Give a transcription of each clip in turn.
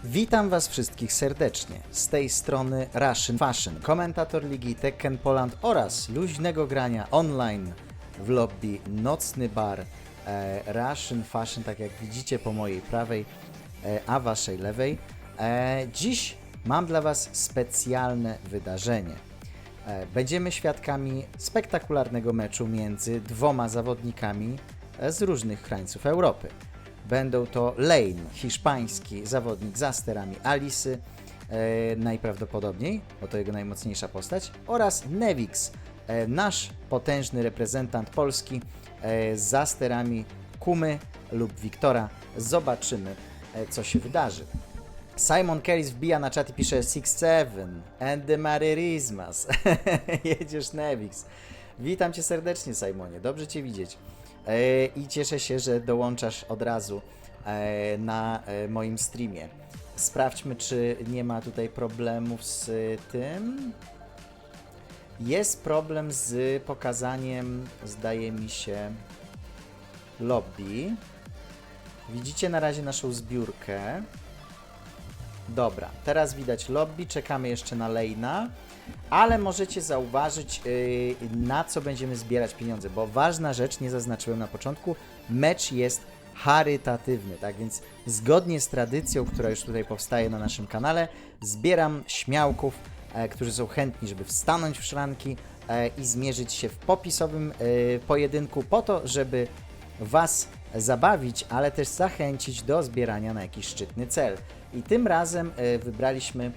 Witam Was wszystkich serdecznie. Z tej strony RaszynFashion, komentator ligi Tekken Poland oraz luźnego grania online w lobby Nocny Bar RaszynFashion, tak jak widzicie po mojej prawej, a Waszej lewej. Dziś mam dla Was specjalne wydarzenie. Będziemy świadkami spektakularnego meczu między dwoma zawodnikami z różnych krańców Europy. Będą to Lain, hiszpański zawodnik za sterami Alisy, najprawdopodobniej, bo to jego najmocniejsza postać, oraz Newix, nasz potężny reprezentant Polski za sterami Kumy lub Wiktora. Zobaczymy, co się wydarzy. Simon Kellis wbija na czat i pisze 6-7 and the Maryrizmas. Jedziesz, Newix. Witam Cię serdecznie, Simonie, dobrze Cię widzieć. I cieszę się, że dołączasz od razu na moim streamie. Sprawdźmy, czy nie ma tutaj problemów z tym. Jest problem z pokazaniem, zdaje mi się, lobby. Widzicie na razie naszą zbiórkę. Dobra, teraz widać lobby, czekamy jeszcze na Laina, ale możecie zauważyć, na co będziemy zbierać pieniądze, bo ważna rzecz, nie zaznaczyłem na początku, mecz jest charytatywny, tak więc zgodnie z tradycją, która już tutaj powstaje na naszym kanale, zbieram śmiałków, którzy są chętni, żeby wstanąć w szranki i zmierzyć się w popisowym pojedynku po to, żeby Was zabawić, ale też zachęcić do zbierania na jakiś szczytny cel. I tym razem wybraliśmy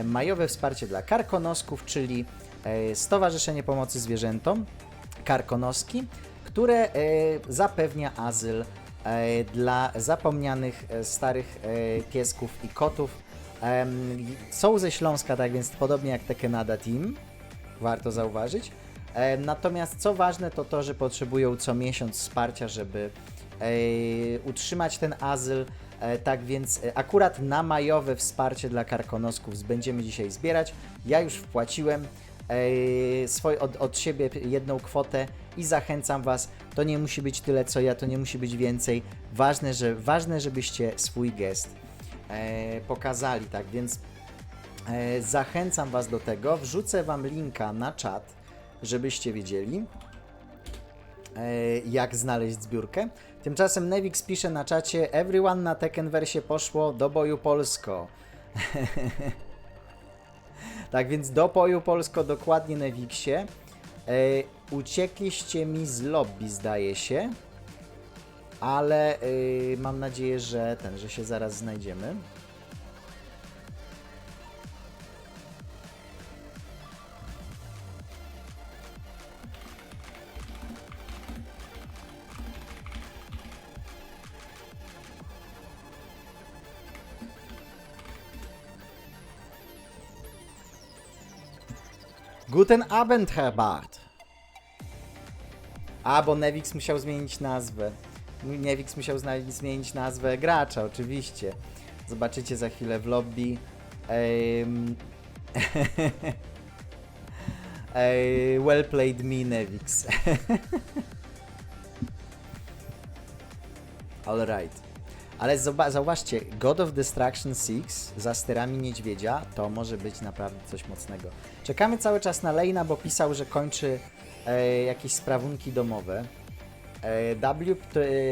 majowe wsparcie dla Karkonosków, czyli Stowarzyszenie Pomocy Zwierzętom, Karkonoski, które zapewnia azyl dla zapomnianych starych piesków i kotów. Są ze Śląska, tak więc podobnie jak Tekkenada Team, warto zauważyć. Natomiast co ważne, to to, że potrzebują co miesiąc wsparcia, żeby utrzymać ten azyl. Tak więc akurat na majowe wsparcie dla Karkonosków będziemy dzisiaj zbierać. Ja już wpłaciłem od siebie jedną kwotę i zachęcam Was. To nie musi być tyle co ja, to nie musi być więcej. Ważne, żebyście swój gest pokazali. Tak więc zachęcam Was do tego. Wrzucę Wam linka na czat, żebyście wiedzieli, jak znaleźć zbiórkę. Tymczasem Newix pisze na czacie: everyone na Tekkenversie poszło do boju Polsko. Tak więc do boju Polsko, dokładnie, Newixie. Uciekliście mi z lobby, zdaje się, ale mam nadzieję, że się zaraz znajdziemy. Guten Abend, Herr Bart. A, bo Newix musiał zmienić nazwę. Newix musiał zmienić nazwę gracza, oczywiście. Zobaczycie za chwilę w lobby. Well played me, Newix. Alright. Ale zauważcie, God of Destruction 6 za sterami niedźwiedzia to może być naprawdę coś mocnego. Czekamy cały czas na Laina, bo pisał, że kończy jakieś sprawunki domowe.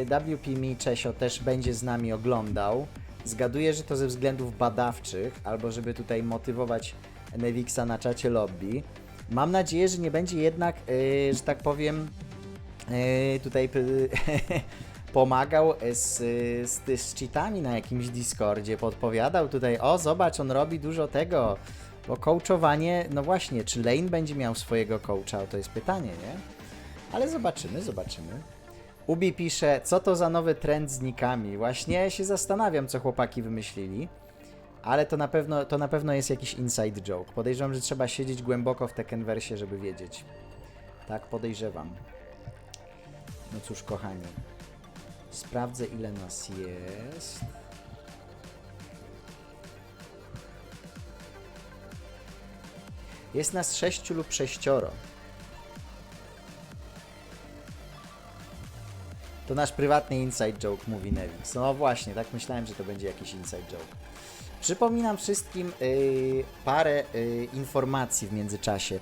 WP Mi Czesio też będzie z nami oglądał. Zgaduję, że to ze względów badawczych, albo żeby tutaj motywować Newixa na czacie lobby. Mam nadzieję, że nie będzie jednak, że tak powiem, tutaj pomagał z cheatami na jakimś Discordzie, podpowiadał tutaj: o zobacz, on robi dużo tego, bo coachowanie, no właśnie, czy Lain będzie miał swojego coacha, to jest pytanie, nie? Ale zobaczymy. Ubi pisze: co to za nowy trend z nikami? Właśnie się zastanawiam, co chłopaki wymyślili, ale to na pewno jest jakiś inside joke. Podejrzewam, że trzeba siedzieć głęboko w Tekkenversie, żeby wiedzieć. Tak podejrzewam. No cóż, kochani. Sprawdzę, ile nas jest. Jest nas 6 lub 6. To nasz prywatny inside joke, mówi Newix. No właśnie, tak myślałem, że to będzie jakiś inside joke. Przypominam wszystkim parę informacji w międzyczasie.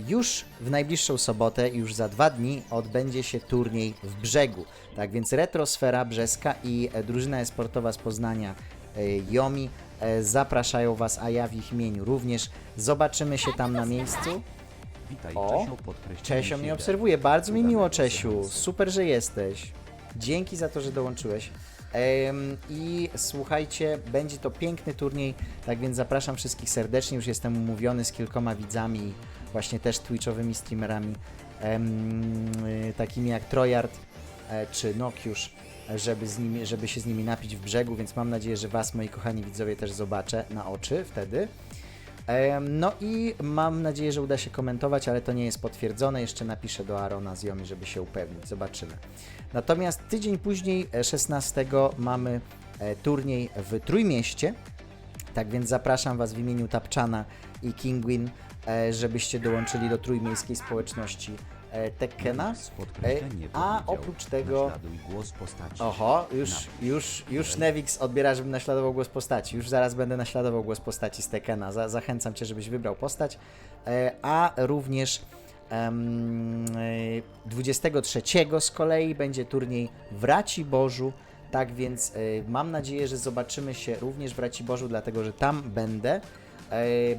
Już w najbliższą sobotę, już za 2 dni odbędzie się turniej w Brzegu. Tak więc Retrosfera Brzeska i drużyna e-sportowa z Poznania Yomi zapraszają Was, a ja w ich imieniu również. Zobaczymy się tam na miejscu. Witaj, O, Czesio mnie obserwuje. Bardzo mi miło, Czesiu. Super, że jesteś. Dzięki za to, że dołączyłeś. I słuchajcie, będzie to piękny turniej, tak więc zapraszam wszystkich serdecznie. Już jestem umówiony z kilkoma widzami, właśnie też twitchowymi streamerami, takimi jak Trojard czy Nokiusz, żeby się z nimi napić w Brzegu, więc mam nadzieję, że Was, moi kochani widzowie, też zobaczę na oczy wtedy. No i mam nadzieję, że uda się komentować, ale to nie jest potwierdzone. Jeszcze napiszę do Arona z Yomi, żeby się upewnić. Zobaczymy. Natomiast tydzień później, 16, mamy turniej w Trójmieście. Tak więc zapraszam Was w imieniu Tapczana i Kingwin, żebyście dołączyli do trójmiejskiej społeczności Tekkena. A oprócz tego... Oho, już Newix odbiera, żebym naśladował głos postaci. Już zaraz będę naśladował głos postaci z Tekkena. Zachęcam Cię, żebyś wybrał postać. A również 23 z kolei będzie turniej w Raciborzu. Tak więc mam nadzieję, że zobaczymy się również w Raciborzu, dlatego że tam będę.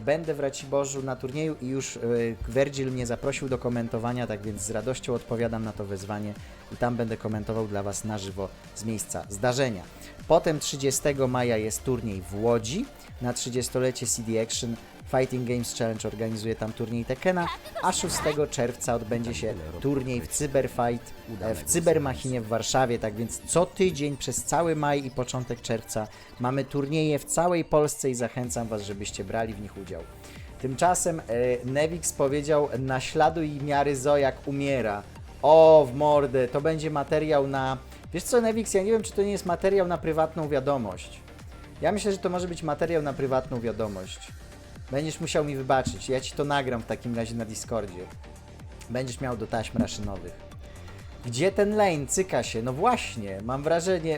Będę w Raciborzu na turnieju i już Vergil mnie zaprosił do komentowania, tak więc z radością odpowiadam na to wezwanie i tam będę komentował dla Was na żywo z miejsca zdarzenia. Potem 30 maja jest turniej w Łodzi na 30-lecie CD Action. Fighting Games Challenge organizuje tam turniej Tekkena, a 6 czerwca odbędzie się turniej w Cyberfight w Cybermachinie w Warszawie, tak więc co tydzień przez cały maj i początek czerwca mamy turnieje w całej Polsce i zachęcam Was, żebyście brali w nich udział. Tymczasem Newix powiedział: naśladuj miary zo jak umiera. O, w mordę, to będzie materiał na... Wiesz co, Newix, ja nie wiem, czy to nie jest materiał na prywatną wiadomość. Ja myślę, że to może być materiał na prywatną wiadomość. Będziesz musiał mi wybaczyć, ja Ci to nagram w takim razie na Discordzie. Będziesz miał do taśm raszynowych. Gdzie ten Lain? Cyka się. No właśnie,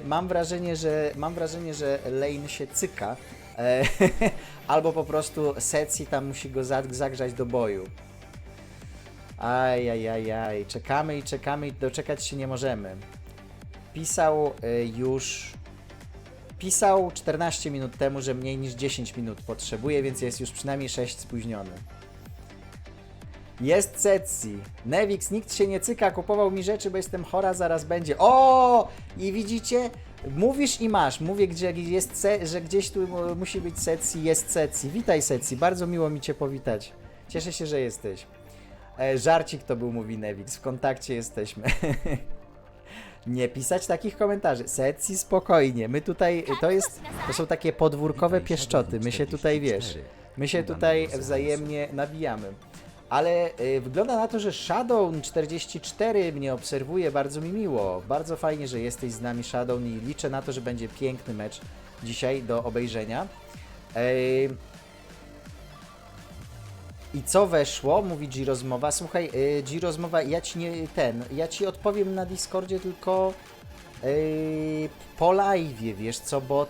mam wrażenie, że Lain się cyka. Albo po prostu Setsi tam musi go zagrzać do boju. Ajajajaj, czekamy i czekamy i doczekać się nie możemy. Pisał 14 minut temu, że mniej niż 10 minut potrzebuje, więc jest już przynajmniej 6 spóźniony. Jest Setsi. Newix, nikt się nie cyka, kupował mi rzeczy, bo jestem chora, zaraz będzie. O! I widzicie? Mówisz i masz. Mówię, że gdzieś tu musi być Setsi, jest Setsi. Witaj Setsi, bardzo miło mi Cię powitać. Cieszę się, że jesteś. Żarcik to był, mówi Newix, w kontakcie jesteśmy. Nie pisać takich komentarzy. Setsi, spokojnie. My tutaj, to są takie podwórkowe pieszczoty. My się tutaj, wiesz, my się tutaj wzajemnie nabijamy. Ale wygląda na to, że Shadow44 mnie obserwuje, bardzo mi miło. Bardzo fajnie, że jesteś z nami, Shadow, i liczę na to, że będzie piękny mecz dzisiaj do obejrzenia. I co weszło? Mówi G-Rozmowa. Słuchaj, G-Rozmowa, ja Ci odpowiem na Discordzie tylko po live'ie, wiesz co, bo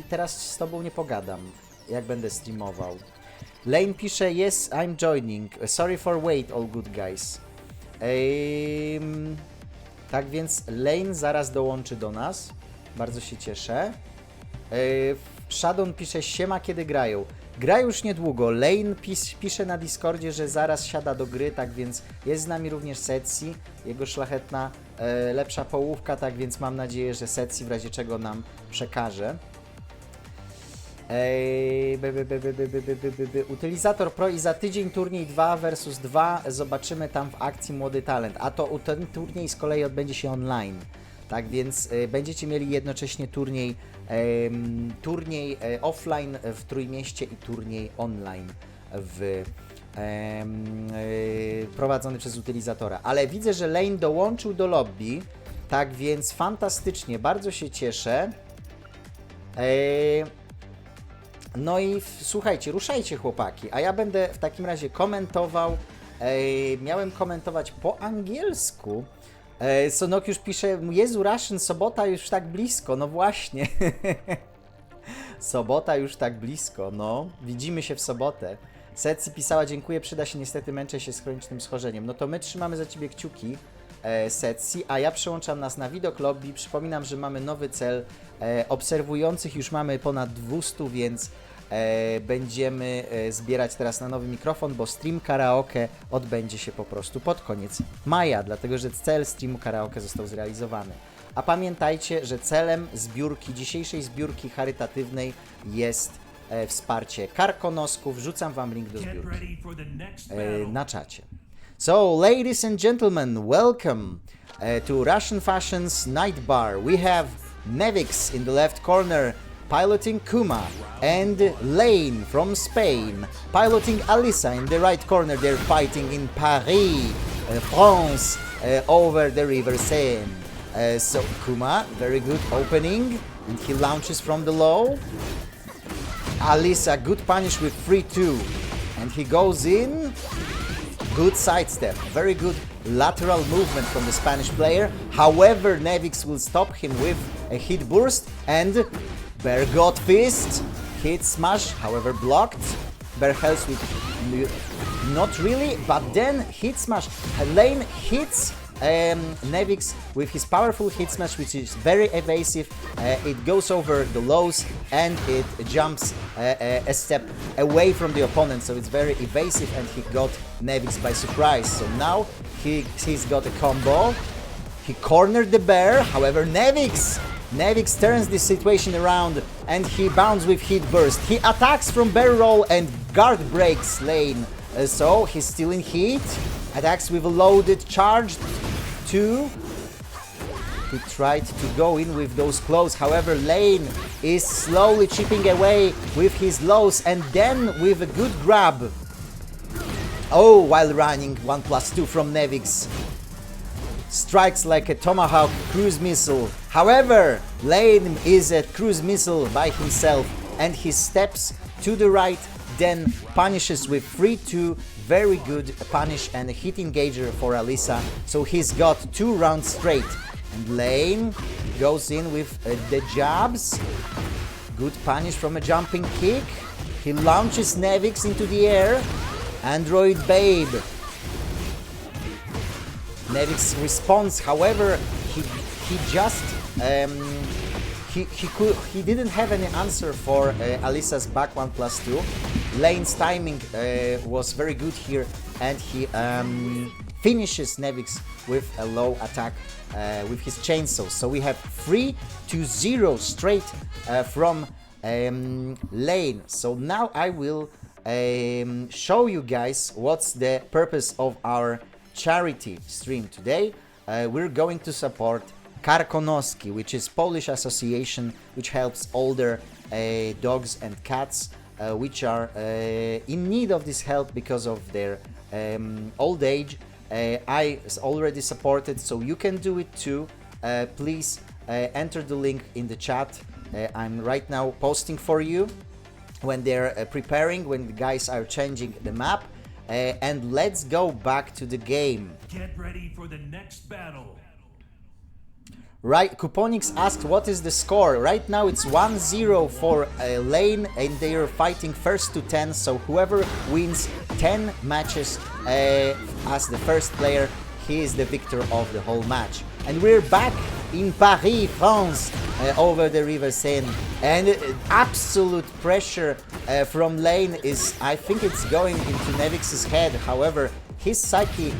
teraz z Tobą nie pogadam, jak będę streamował. Lain pisze: yes, I'm joining. Sorry for wait, all good guys. Tak więc Lain zaraz dołączy do nas. Bardzo się cieszę. Shadow pisze: siema, kiedy grają? Grają już niedługo. Lain pisze na Discordzie, że zaraz siada do gry, tak więc jest z nami również Setsi, jego szlachetna, lepsza połówka, tak więc mam nadzieję, że Setsi w razie czego nam przekaże. Utylizator Pro i za tydzień turniej 2 vs 2 zobaczymy tam w akcji Młody Talent, a to ten turniej z kolei odbędzie się online. Tak więc będziecie mieli jednocześnie turniej offline w Trójmieście i turniej online prowadzony przez utylizatora. Ale widzę, że Lain dołączył do lobby, tak więc fantastycznie, bardzo się cieszę. No i słuchajcie, ruszajcie chłopaki, a ja będę w takim razie komentował. Miałem komentować po angielsku. Sonok już pisze: Jezu, Raszyn, sobota już tak blisko. No właśnie. Sobota już tak blisko, no. Widzimy się w sobotę. Setsi pisała, dziękuję, przyda się, niestety męczę się z chronicznym schorzeniem. No to my trzymamy za Ciebie kciuki, Setsi, a ja przełączam nas na widok lobby. Przypominam, że mamy nowy cel. Obserwujących już mamy ponad 200, więc będziemy zbierać teraz na nowy mikrofon, bo stream karaoke odbędzie się po prostu pod koniec maja, dlatego że cel streamu karaoke został zrealizowany. A pamiętajcie, że celem zbiórki, dzisiejszej zbiórki charytatywnej jest wsparcie Karkonosków. Wrzucam Wam link do zbiórki na czacie. So, ladies and gentlemen, welcome to RaszynFashion's Night Bar. We have Newix in the left corner, piloting Kuma, and Lain from Spain, piloting Alisa in the right corner. They're fighting in Paris, France, over the River Seine. So Kuma, very good opening, and he launches from the low. Alisa, good punish with 3-2, and he goes in. Good sidestep, very good lateral movement from the Spanish player. However, Newix will stop him with a hit burst, and Bear got fist, hit smash, however blocked. Bear helps with not really, but then hit smash. Lain hits Newix with his powerful hit smash, which is very evasive. It goes over the lows and it jumps a step away from the opponent, so it's very evasive, and he got Newix by surprise. So now he's got a combo. He cornered the bear, however Newix turns this situation around and he bounds with hit burst. He attacks from bear roll and guard breaks Lain. So he's still in heat. Attacks with a loaded charge. 2. He tried to go in with those claws. However, Lain is slowly chipping away with his lows, and then with a good grab. Oh, while running 1+2 from Newix. Strikes like a tomahawk cruise missile. However, Lain is a cruise missile by himself, and he steps to the right, then punishes with 3-2. Very good punish and a hit engager for Alisa. So he's got 2 rounds straight. And Lain goes in with the jabs. Good punish from a jumping kick. He launches Newix into the air. Android Babe. Newix responds, however, he just he didn't have any answer for Alisa's back 1+2. Lain's timing was very good here, and he finishes Newix with a low attack with his chainsaw. So we have 3-0 straight from Lain. So now I will show you guys what's the purpose of our charity stream today. We're going to support Karkonoski, which is Polish association which helps older dogs and cats which are in need of this help because of their old age. I already supported, so you can do it too. Please enter the link in the chat. I'm right now posting for you when they're preparing, when the guys are changing the map. And let's go back to the game. Get ready for the next battle. Right, Kuponix asked what is the score. Right now it's 1-0 for Lain, and they are fighting first to 10, so whoever wins 10 matches as the first player, he is the victor of the whole match. And we're back in Paris, France, over the River Seine, and absolute pressure from Lain is, I think it's going into Newix's head. However, his psyche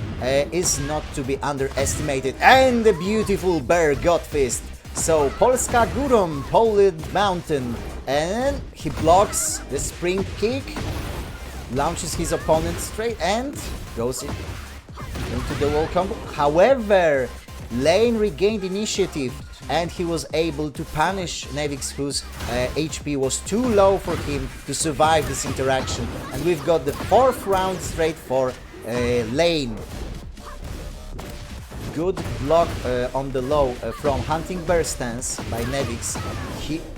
is not to be underestimated, and the beautiful bear got fist. So Polska Górą, Poland Mountain, and he blocks the spring kick, launches his opponent straight and goes into the wall combo. However, Lain regained initiative and he was able to punish Newix, whose HP was too low for him to survive this interaction. And we've got the 4th round straight for Lain. Good block on the low from Hunting Bear stance by Newix.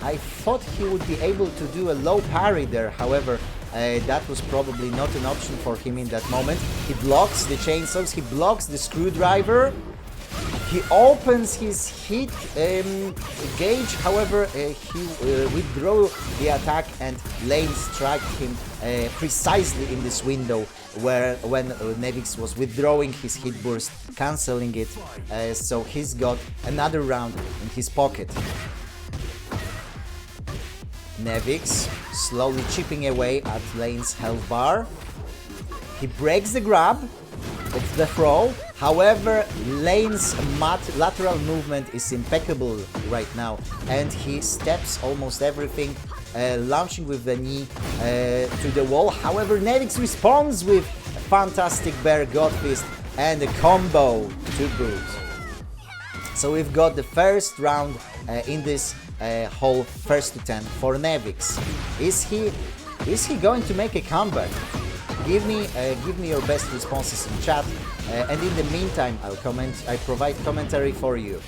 I thought he would be able to do a low parry there, however, that was probably not an option for him in that moment. He blocks the chainsaws, he blocks the screwdriver. He opens his hit gauge, however, he withdrew the attack and Lain struck him precisely in this window when Newix was withdrawing his hit burst, cancelling it, so he's got another round in his pocket. Newix slowly chipping away at Lain's health bar. He breaks the grab. It's the throw. However, Lain's lateral movement is impeccable right now, and he steps almost everything, launching with the knee to the wall. However, Newix responds with a fantastic bear god fist and a combo to boot. So we've got the first round in this whole first to 10 for Newix. Is he going to make a comeback? Give me your best responses in chat, and in the meantime, I provide commentary for you.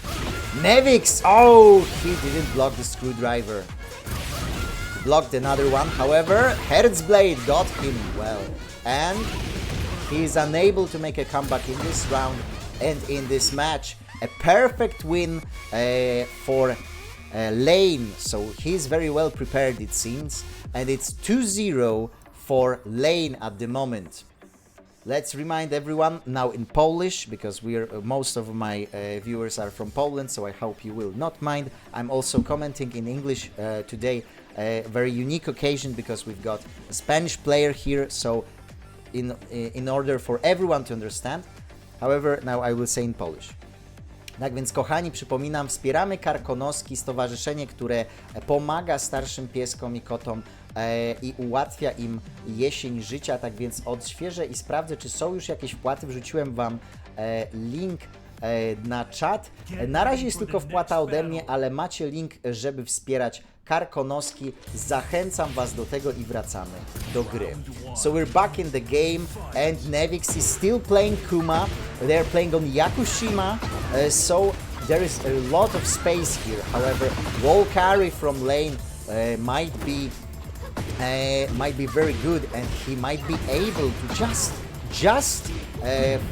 Newix, oh, he didn't block the screwdriver. Blocked another one, however, Herzblade got him well, and he is unable to make a comeback in this round and in this match. A perfect win for Lain, so he's very well prepared, it seems, and it's 2-0 for Lain at the moment. Let's remind everyone now in Polish, because most of my viewers are from Poland, so I hope you will not mind. I'm also commenting in English today, a very unique occasion because we've got a Spanish player here, so in order for everyone to understand. However, now I will say in Polish. Tak więc, kochani, przypominam, wspieramy Karkonoski Stowarzyszenie, które pomaga starszym pieskom i kotom i ułatwia im jesień życia. Tak więc odświeżę i sprawdzę, czy są już jakieś wpłaty. Wrzuciłem Wam link na czat. Na razie jest tylko wpłata ode mnie, ale macie link, żeby wspierać Karkonoski. Zachęcam Was do tego i wracamy do gry. So we're back in the game and Newix is still playing Kuma. They're playing on Yakushima, so there is a lot of space here. However, wall carry from Lain might be very good, and he might be able to just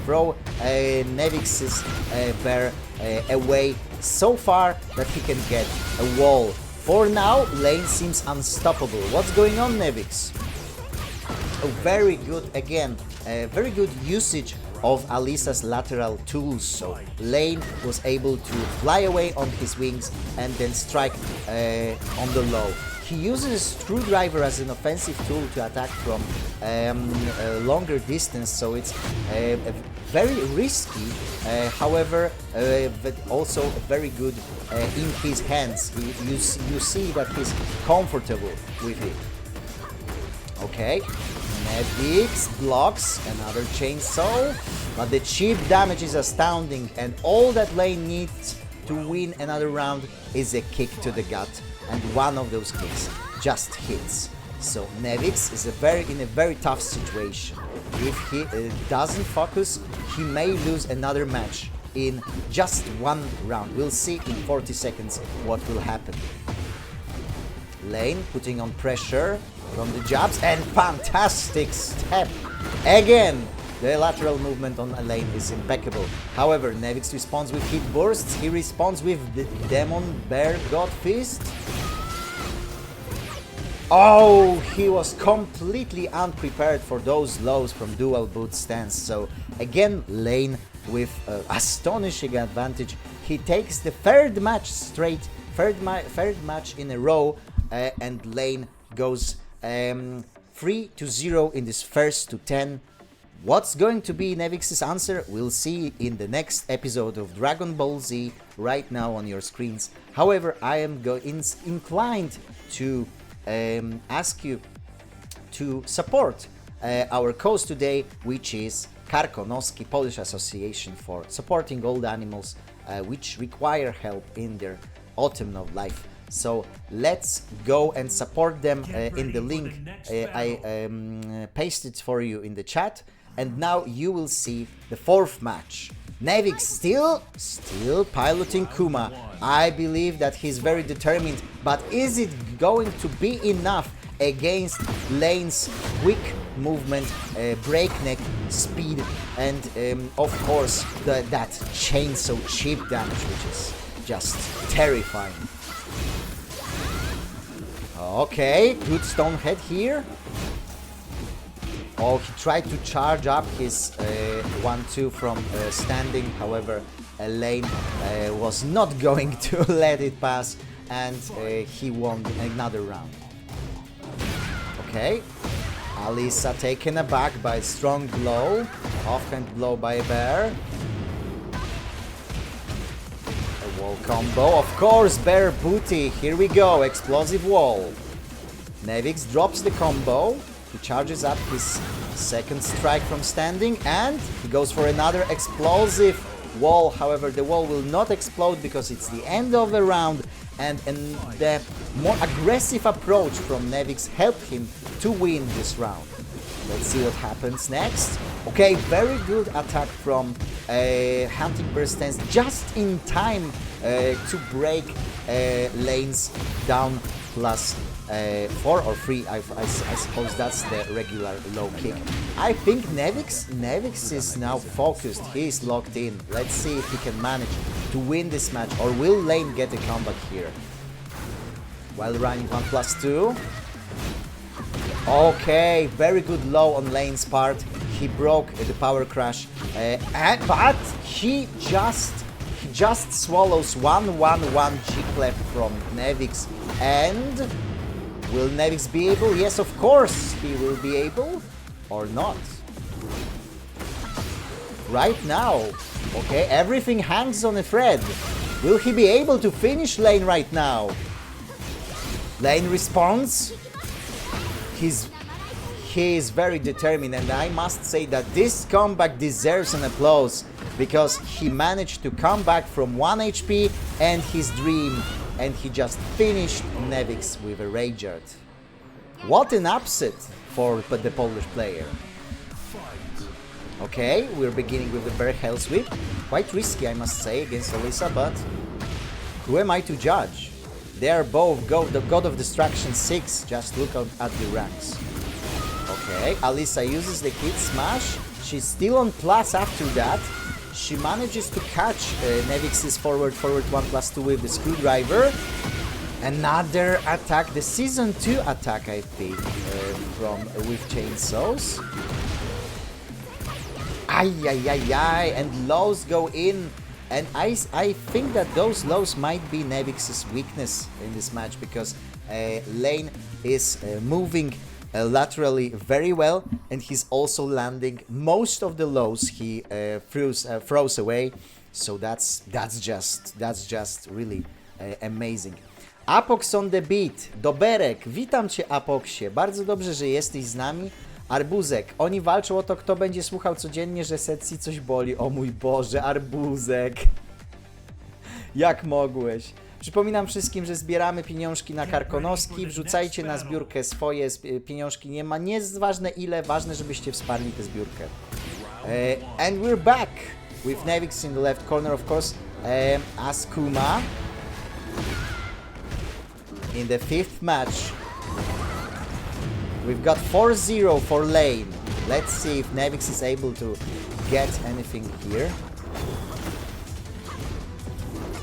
throw Newix's bear away so far that he can get a wall. For now, Lain seems unstoppable. What's going on, Newix? Oh, very good, again, very good usage of Alisa's lateral tools. So Lain was able to fly away on his wings and then strike on the low. He uses a screwdriver as an offensive tool to attack from a longer distance, so it's very risky, however, but also very good in his hands. You see that he's comfortable with it. Okay, Newix blocks another chainsaw, but the chip damage is astounding, and all that Lain needs to win another round is a kick to the gut, and one of those kicks just hits. So Newix is in a very tough situation. If he doesn't focus, he may lose another match in just one round. We'll see in 40 seconds what will happen. Lain putting on pressure from the jabs, and fantastic step. Again, the lateral movement on Lain is impeccable. However, Newix responds with hit bursts. He responds with the Demon Bear God Fist. Oh, he was completely unprepared for those lows from dual boot stance. So again, Lain with astonishing advantage. He takes the third match in a row, and Lain goes 3-0 in this first to 10. What's going to be Newix's answer? We'll see in the next episode of Dragon Ball Z right now on your screens. However, I am inclined to ask you to support our cause today, which is Karkonoski Polish Association for supporting old animals which require help in their autumn of life. So let's go and support them in the link I pasted for you in the chat. And now you will see the fourth match. Newix still piloting Kuma. I believe that he's very determined, but is it going to be enough against Lain's quick movement, breakneck speed, and of course that chainsaw chip damage, which is just terrifying. Okay, good stone head here. Oh, he tried to charge up his 1-2 from standing, however, Lain was not going to let it pass, and he won another round. Okay, Alisa taken aback by a strong blow, offhand blow by a bear. A wall combo, of course, bear booty, here we go, explosive wall. Newix drops the combo. He charges up his second strike from standing, and he goes for another explosive wall. However, the wall will not explode because it's the end of the round, and the more aggressive approach from Newix helped him to win this round. Let's see what happens next. Okay, very good attack from Hunting Bear stance, just in time to break Lain's down plus 4 or 3, I suppose that's the regular low kick. I think Newix is now focused, he is locked in. Let's see if he can manage to win this match, or will Lain get a comeback here? While running 1+2. Okay, very good low on Lain's part. He broke the power crash, but he just swallows 1-1-1 G-Clef from Newix, and will Newix be able? Yes, of course he will be able, or not. Right now, okay, everything hangs on a thread. Will he be able to finish Lain right now? Lain responds. He is very determined, and I must say that this comeback deserves an applause, because he managed to come back from 1 HP and his dream, and he just finished Newix with a Rage Art. What an upset for the Polish player. Okay, we're beginning with the Bear Hell Sweep. Quite risky, I must say, against Alisa, but who am I to judge? They are both the God of Destruction 6, just look at the ranks. Okay, Alisa uses the Kid Smash. She's still on plus after that. She manages to catch Newix's forward 1+2 with the Screwdriver. Another attack, the Season 2 attack, I think, with chainsaws. Ay, and lows go in. And I think that those lows might be Newix's weakness in this match, because Lain is moving laterally very well, and he's also landing most of the lows he throws away. So that's just really amazing. Apox on the beat. Doberek, witam Cię, Apoksie. Bardzo dobrze, że jesteś z nami. Arbuzek, oni walczą o to, kto będzie słuchał codziennie, że Setsi coś boli. O mój Boże, Arbuzek. Jak mogłeś? Przypominam wszystkim, że zbieramy pieniążki na Karkonoski. Wrzucajcie na zbiórkę swoje pieniążki. Nie ma, nie jest ważne ile, ważne, żebyście wsparli tę zbiórkę. And we're back with Newix in the left corner, of course, as Kuma. In the 5th match, we've got 4-0 for Lain. Let's see if Newix is able to get anything here.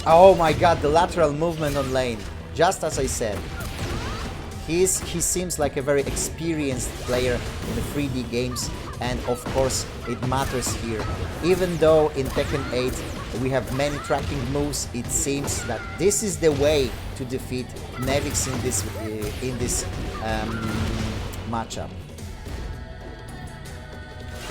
Oh my god, the lateral movement on Lain. Just as I said. He seems like a very experienced player in the 3D games, and of course it matters here. Even though in Tekken 8 we have many tracking moves, it seems that this is the way to defeat Newix in this matchup.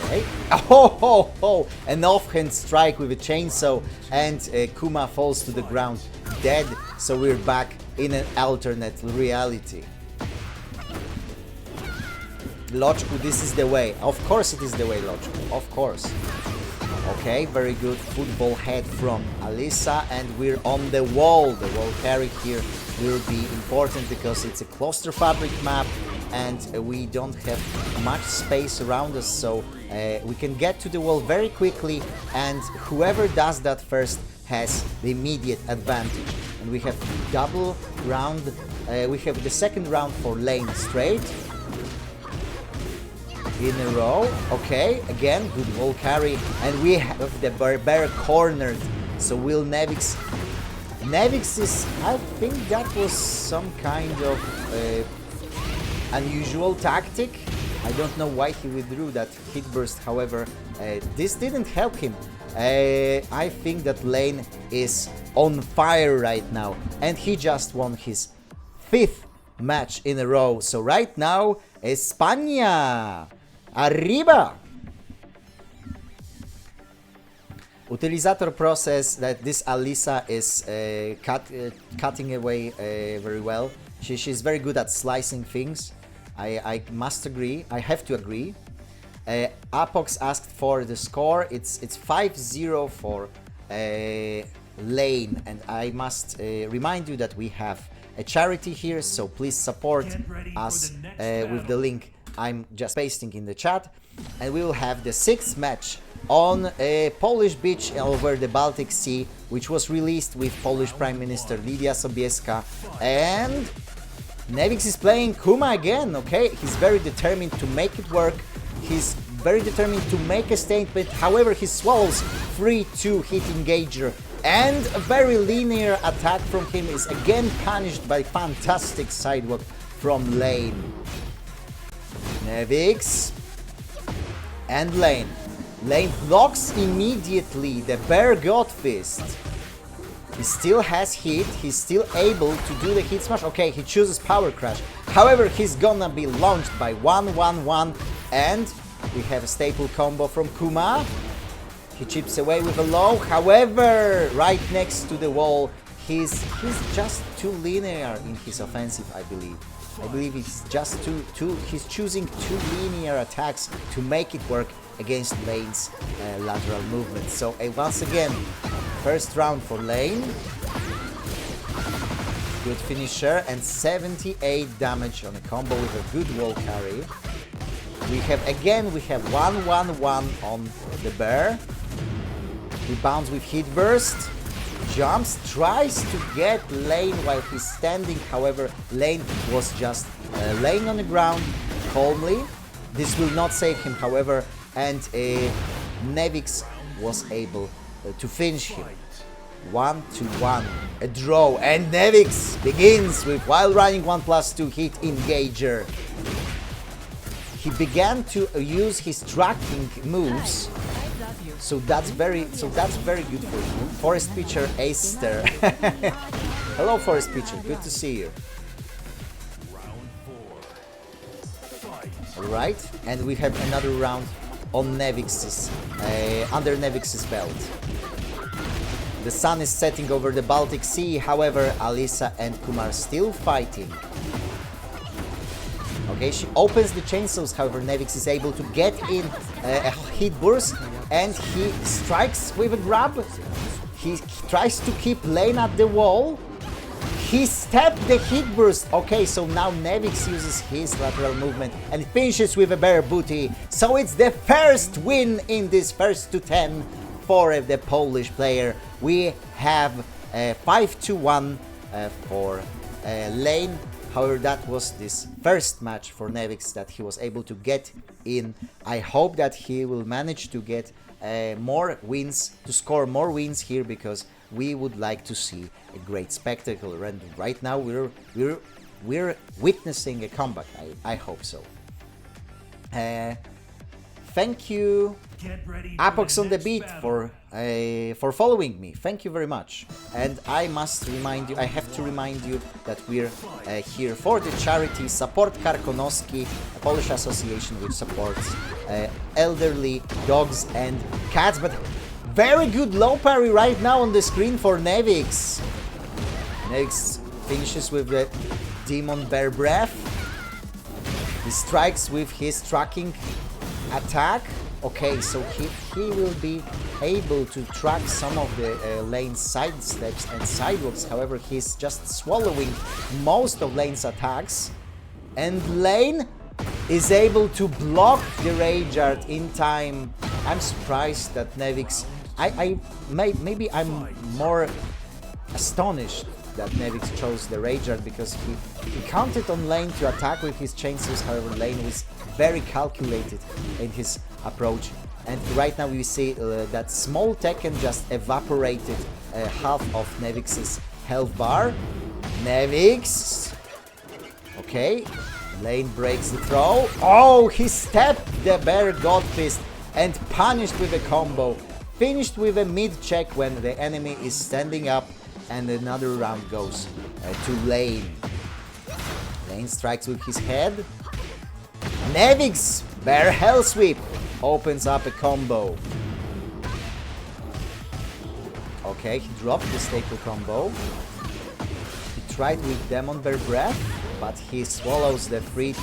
Okay. Oh! An offhand strike with a chainsaw, and Kuma falls to the ground dead. So we're back in an alternate reality. Loczku, this is the way. Of course it is the way, Loczku. Of course. Okay, very good football head from Alisa, and we're on the wall. The wall carry here will be important because it's a claustrophobic map, and we don't have much space around us, so we can get to the wall very quickly, and whoever does that first has the immediate advantage. And we have double round, we have the second round for Lain straight. in a row. Okay, again, good wall carry. And we have the Bear cornered. So will Newix... Newix is... I think that was some kind of unusual tactic. I don't know why he withdrew that hit burst. However, this didn't help him. I think that Lain is on fire right now. And he just won his 5th match in a row. So right now, España! Arriba! Utilizator process that this Alisa is cutting away very well. She's very good at slicing things. I must agree. I have to agree. Apox asked for the score. It's 5-0 for Lain, and I must remind you that we have a charity here, so please support us with the link I'm just pasting in the chat, and we will have the 6th match on a Polish beach over the Baltic Sea, which was released with Polish Prime Minister Lidia Sobieska, and Newix is playing Kuma again. Okay, he's very determined to make it work. He's very determined to make a statement. However, he swallows 3-2 hit engager, and a very linear attack from him is again punished by fantastic sidewalk from Lain. Newix and Lain. Lain blocks immediately the Bear God Fist. He still has hit, he's still able to do the hit smash. Okay, he chooses Power Crash. However, he's gonna be launched by 1-1-1, and we have a staple combo from Kuma. He chips away with a low. However, right next to the wall, he's just too linear in his offensive, I believe. I believe he's just he's choosing too linear attacks to make it work against Lain's lateral movement. So once again, first round for Lain. Good finisher and 78 damage on a combo with a good wall carry. We have 1-1-1 on the Bear. He bounds with hit burst. Jumps, tries to get Lain while he's standing. However, Lain was just laying on the ground calmly. This will not save him, however, and Newix was able to finish him. 1-1, a draw, and Newix begins with while running 1+2 hit engager. He began to use his tracking moves. So that's very good for you. Forest Pitcher Aster. Hello, Forest Pitcher. Good to see you. Alright, and we have another round on Newix's under Newix's belt. The sun is setting over the Baltic Sea. However, Alisa and Kumar still fighting. Okay, she opens the chainsaws. However, Newix is able to get in a hit burst, and he strikes with a grab. He tries to keep Lain at the wall. He stepped the hit burst. Okay, so now Newix uses his lateral movement and finishes with a Bear Booty. So it's the first win in this first to 10 for the Polish player. We have 5-1 for Lain. However, that was this first match for Newix that he was able to get in. I hope that he will manage to get more wins, to score more wins here, because we would like to see a great spectacle. And right now we're witnessing a comeback. I hope so. Thank you, Apox on the Beat, for following me. Thank you very much. And I have to remind you that we're here for the charity Support Karkonoski, a Polish association which supports elderly dogs and cats. But very good low parry right now on the screen for Newix. Newix finishes with the Demon Bear Breath. He strikes with his tracking attack. Okay, so he will be able to track some of the Lain's side steps and sidewalks. However, he's just swallowing most of Lain's attacks, and Lain is able to block the Rage Art in time. I'm surprised that Newix. Maybe I'm more astonished that Newix chose the Rageart because he counted on Lain to attack with his chainsaws. However, Lain was very calculated in his approach. And right now we see that small Tekken just evaporated half of Newix's health bar. Newix! Okay, Lain breaks the throw. Oh, he stepped the bear god fist and punished with a combo. Finished with a mid-check when the enemy is standing up, and another round goes to Lain. Lain strikes with his head. Newix, bear hell sweep, opens up a combo. Okay, he dropped the staple combo. He tried with Demon Bear Breath, but he swallows the 3-2.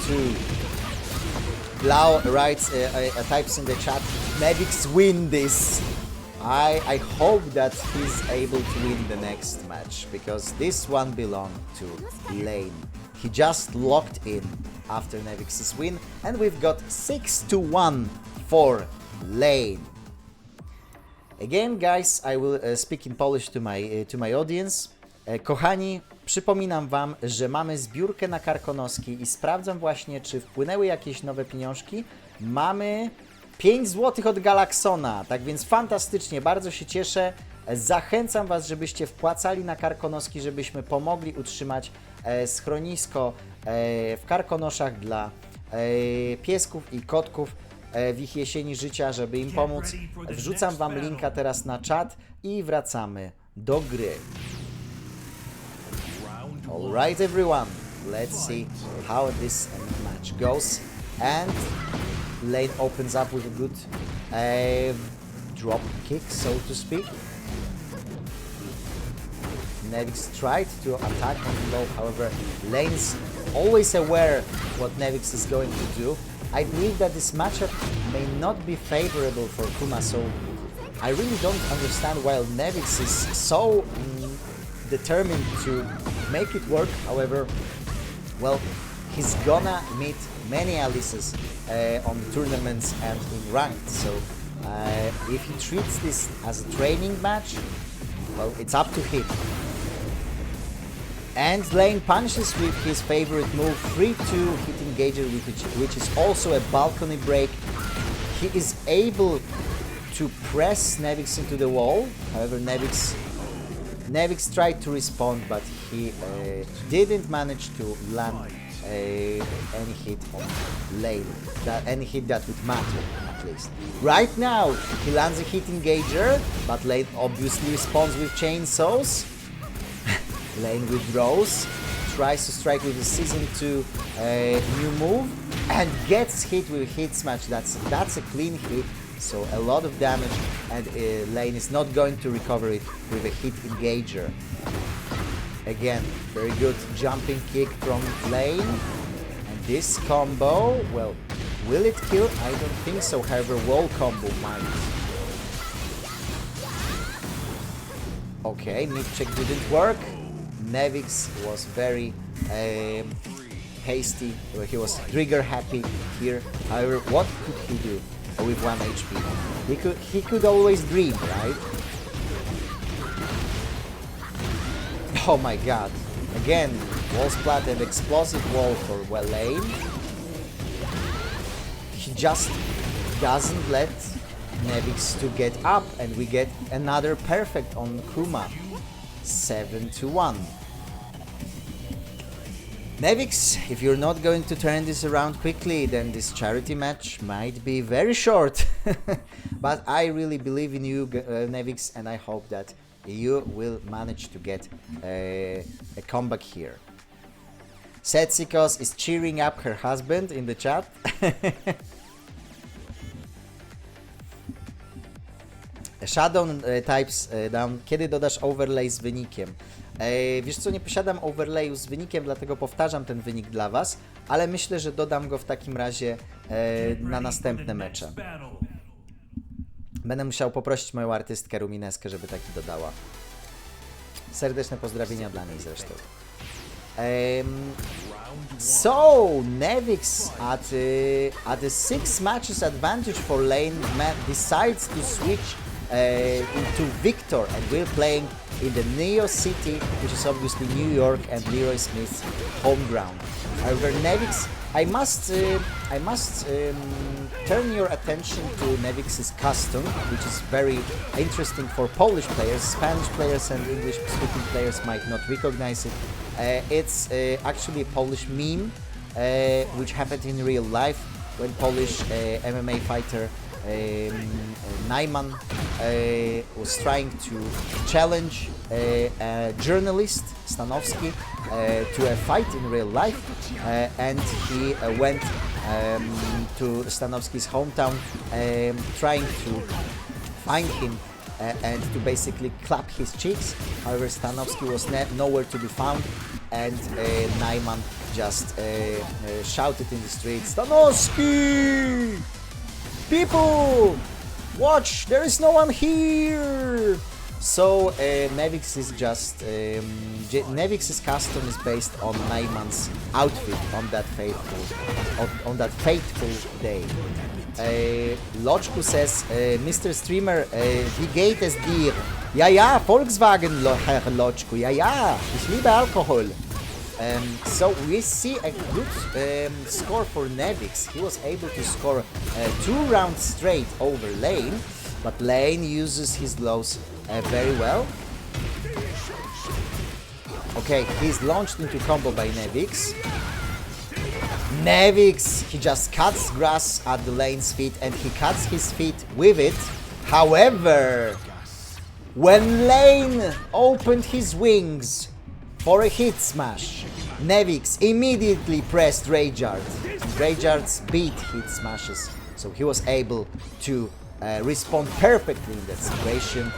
Blau writes, types in the chat, Newix win this. I hope that he's able to win the next match, because this one belonged to Lain. He just locked in after Newix's win, and we've got 6-1 for Lain. Again, guys, I will speak in Polish to my audience. Kochani, przypominam wam, że mamy zbiórkę na Karkonoski i sprawdzam właśnie, czy wpłynęły jakieś nowe pieniążki. Mamy 5 zł od Galaxona, tak więc fantastycznie, bardzo się cieszę. Zachęcam was, żebyście wpłacali na Karkonoski, żebyśmy pomogli utrzymać schronisko w Karkonoszach dla piesków i kotków w ich jesieni życia, żeby im pomóc. Wrzucam wam linka teraz na czat i wracamy do gry. Alright everyone, let's see how this match goes. And Lain opens up with a good drop kick, so to speak. Newix tried to attack on the low, however, Lain's always aware what Newix is going to do. I believe that this matchup may not be favorable for Kuma, so I really don't understand why Newix is so determined to make it work. However, well, he's gonna meet many Alices on tournaments and in ranked, so if he treats this as a training match, well, it's up to him. And Lain punishes with his favorite move, 3-2 hit engager, which is also a balcony break. He is able to press Newix into the wall. However, Newix tried to respond, but he didn't manage to land any hit on Lain. Any hit that would matter, at least. Right now, he lands a hit engager, but Lain obviously responds with chainsaws. Lain withdraws, tries to strike with the Season 2 new move, and gets hit with a hit smash. That's a clean hit, so a lot of damage, and Lain is not going to recover it with a hit engager. Again, very good jumping kick from Lain, and this combo, well, will it kill? I don't think so, however, wall combo might. Okay, mid-check didn't work. Newix was very hasty, he was trigger happy here. However, what could he do with 1 HP? He could always dream, right? Oh my god. Again, wall splat and explosive wall for Lain. He just doesn't let Newix to get up, and we get another perfect on Kuma. 7-1. Newix, if you're not going to turn this around quickly, then this charity match might be very short. But I really believe in you, Newix, and I hope that you will manage to get a comeback here. Setsikos is cheering up her husband in the chat. Shadow types down, kiedy dodasz overlay z wynikiem? Wiesz co, nie posiadam overlayu z wynikiem, dlatego powtarzam ten wynik dla was, ale myślę, że dodam go w takim razie na następne mecze. Będę musiał poprosić moją artystkę Rumineskę, żeby taki dodała. Serdeczne pozdrowienia dla niej zresztą. So, Newix at the 6 matches advantage for Lain decides to switch into Victor, and we're playing in the Neo City, which is obviously New York and Leroy Smith's home ground. However, Newix, I must turn your attention to Newix's custom, which is very interesting for Polish players. Spanish players and English-speaking players might not recognize it. It's actually a Polish meme, which happened in real life when Polish MMA fighter Najman was trying to challenge a journalist, Stanowski, to a fight in real life, and he went to Stanowski's hometown trying to find him and to basically clap his cheeks. However, Stanowski was nowhere to be found, and Najman just shouted in the street, "Stanowski! People! Watch! There is no one here!" So Newix is just Newix's custom is based on Najman's outfit on that fateful day. Loczku says, Mr. Streamer, wie geht es dir? Ja, ja, Volkswagen, Herr Loczku, ja, ja, ich liebe Alkohol. So we see a good score for Newix. He was able to score 2 rounds straight over Lain, but Lain uses his gloves very well. Okay, he's launched into combo by Newix. Newix, he just cuts grass at the Lain's feet and he cuts his feet with it. However, when Lain opened his wings for a hit smash, Newix immediately pressed Rageyard. Rageyard's beat hit smashes, so he was able to respond perfectly in that situation.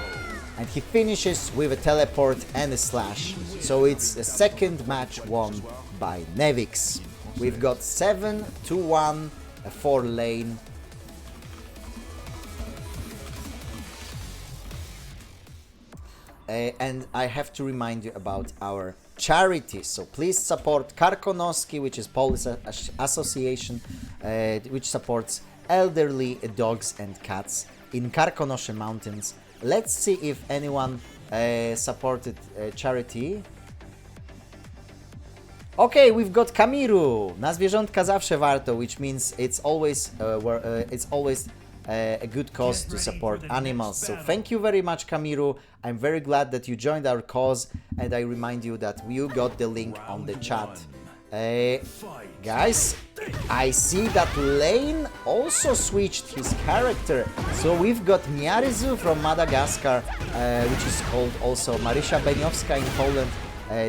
And he finishes with a teleport and a slash. So it's a second match won by Newix. We've got 7-1 for Lain. And I have to remind you about our charity. So please support Karkonoski, which is Polish Association, which supports elderly dogs and cats in Karkonosze Mountains. Let's see if anyone supported charity. Okay, we've got Kamiru. Na zwierzątka zawsze warto, which means it's always a good cause to support animals. So thank you very much, Kamiru. I'm very glad that you joined our cause, and I remind you that you got the link on the chat. Guys, I see that Lain also switched his character. So we've got Miarizu from Madagascar, which is called also Marysia Beniowska in Poland,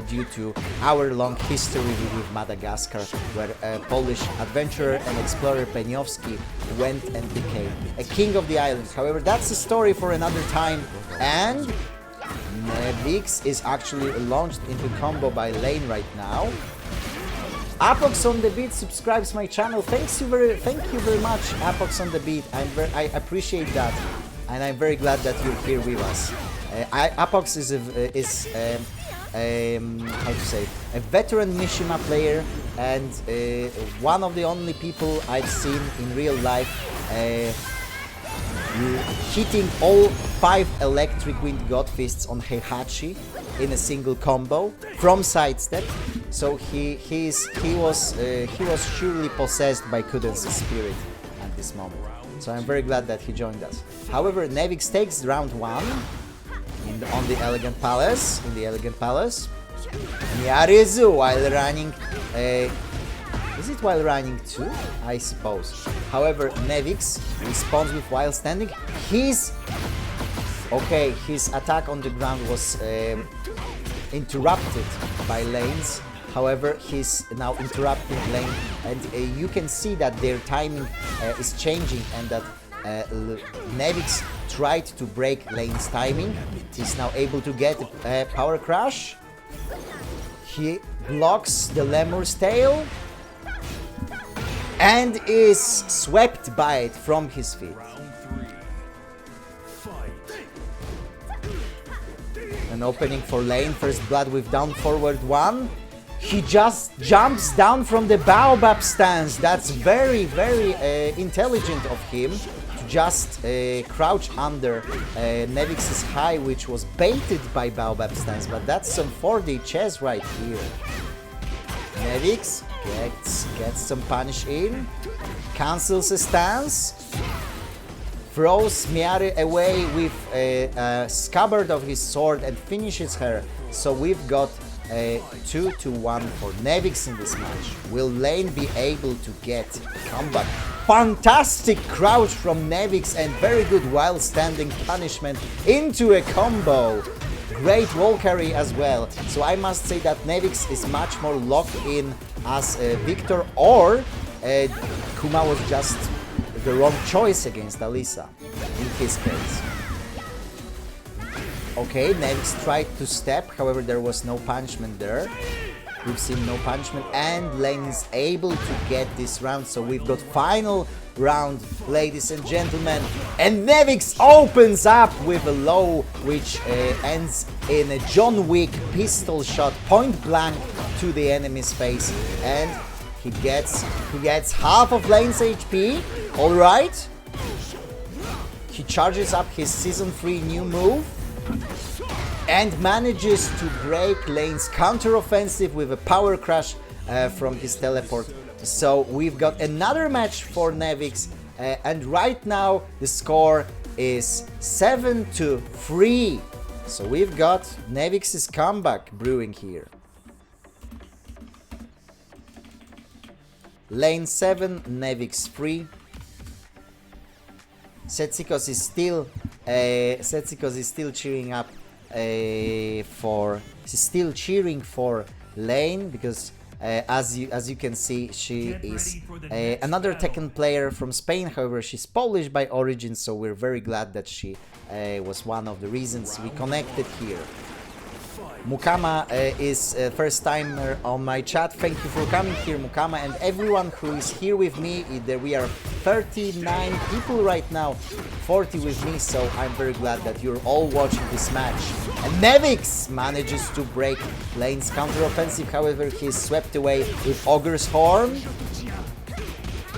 due to our long history with Madagascar, where Polish adventurer and explorer Beniowski went and became a king of the island. However, that's a story for another time, and Newix is actually launched into combo by Lain right now. Apox on the Beat subscribes my channel. Thank you very much, Apox on the Beat. I appreciate that, and I'm very glad that you're here with us. Apox is how to say, a veteran Mishima player, and one of the only people I've seen in real life hitting all 5 electric wind god fists on Heihachi in a single combo from sidestep. So he was surely possessed by Kuden's spirit at this moment. So I'm very glad that he joined us. However, Newix takes round 1 on the Elegant Palace. In the Elegant Palace, Miarizu while running. Is it while running too? I suppose. However, Newix responds with while standing. His attack on the ground was interrupted by Lain's. However, he's now interrupting Lain, and you can see that their timing is changing, and that Newix tried to break Lain's timing. He's now able to get a power crash. He blocks the lemur's tail and is swept by it from his feet. An opening for Lain. First blood with down forward 1. He just jumps down from the baobab stance. That's very, very intelligent of him to just crouch under Newix's high, which was baited by baobab stance. But that's some 4D chess right here. Newix gets some punish in, cancels a stance, throws Miary away with a scabbard of his sword and finishes her. So we've got a 2-1 for Newix in this match. Will Lain be able to get a comeback? Fantastic crouch from Newix and very good while standing punishment into a combo. Great wall carry as well. So I must say that Newix is much more locked in as Victor, or Kuma was just the wrong choice against Alisa in his case. Okay, Newix tried to step, however there was no punishment there. We've seen no punishment, and Lain is able to get this round, so we've got final round, ladies and gentlemen, and Newix opens up with a low which ends in a John Wick pistol shot point blank to the enemy's face, and he gets half of Lain's HP. All right, he charges up his season 3 new move and manages to break Lain's counter-offensive with a power crush from his teleport. So we've got another match for Newix, and right now the score is 7-3. So we've got Newix's comeback brewing here. Lain 7, Newix 3. Setsikos is still cheering up still cheering for Lain, because as you can see, she is another Tekken player from Spain. However, she's Polish by origin, so we're very glad that she was one of the reasons we connected here. Mukama is first timer on my chat. Thank you for coming here, Mukama, and everyone who is here with me. We are 39 people right now, 40 with me, so I'm very glad that you're all watching this match. And Newix manages to break Lain's counter-offensive, however he is swept away with Ogre's Horn.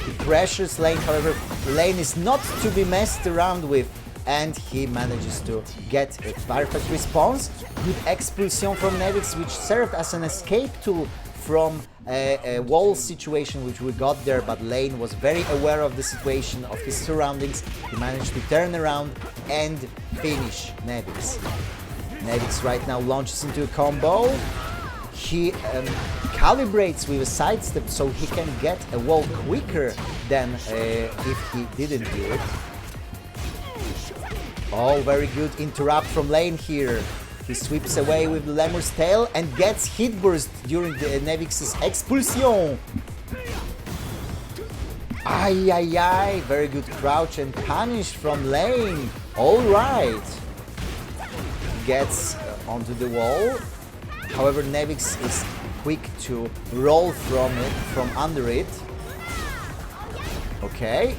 He pressures Lain, however Lain is not to be messed around with, and he manages to get a perfect response. Good expulsion from Newix, which served as an escape tool from a wall situation which we got there, but Lain was very aware of the situation, of his surroundings. He managed to turn around and finish Newix. Newix right now launches into a combo. He calibrates with a sidestep so he can get a wall quicker than if he didn't do it. Oh, very good interrupt from Lain here. He sweeps away with the Lemur's tail and gets hit burst during the Newix's expulsion. Ay, ay, ay. Very good crouch and punish from Lain. All right. Gets onto the wall. However, Newix is quick to roll from under it. Okay.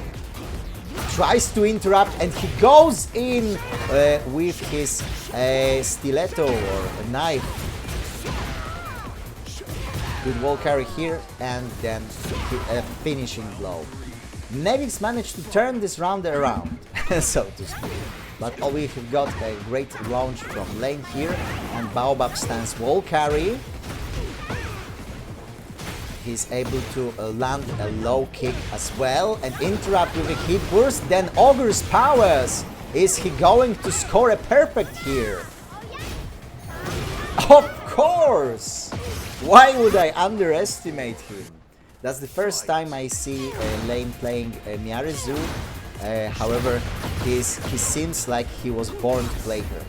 Tries to interrupt, and he goes in with his stiletto or a knife. Good wall carry here, and then a finishing blow. Newix managed to turn this round around, so to speak. But we've got a great launch from Lain here, and Baobab stance wall carry. He's able to land a low kick as well and interrupt with a hit burst. Then Ogre's powers. Is he going to score a perfect here? Of course! Why would I underestimate him? That's the first time I see Lain playing Miyarezu. However, he seems like he was born to play her.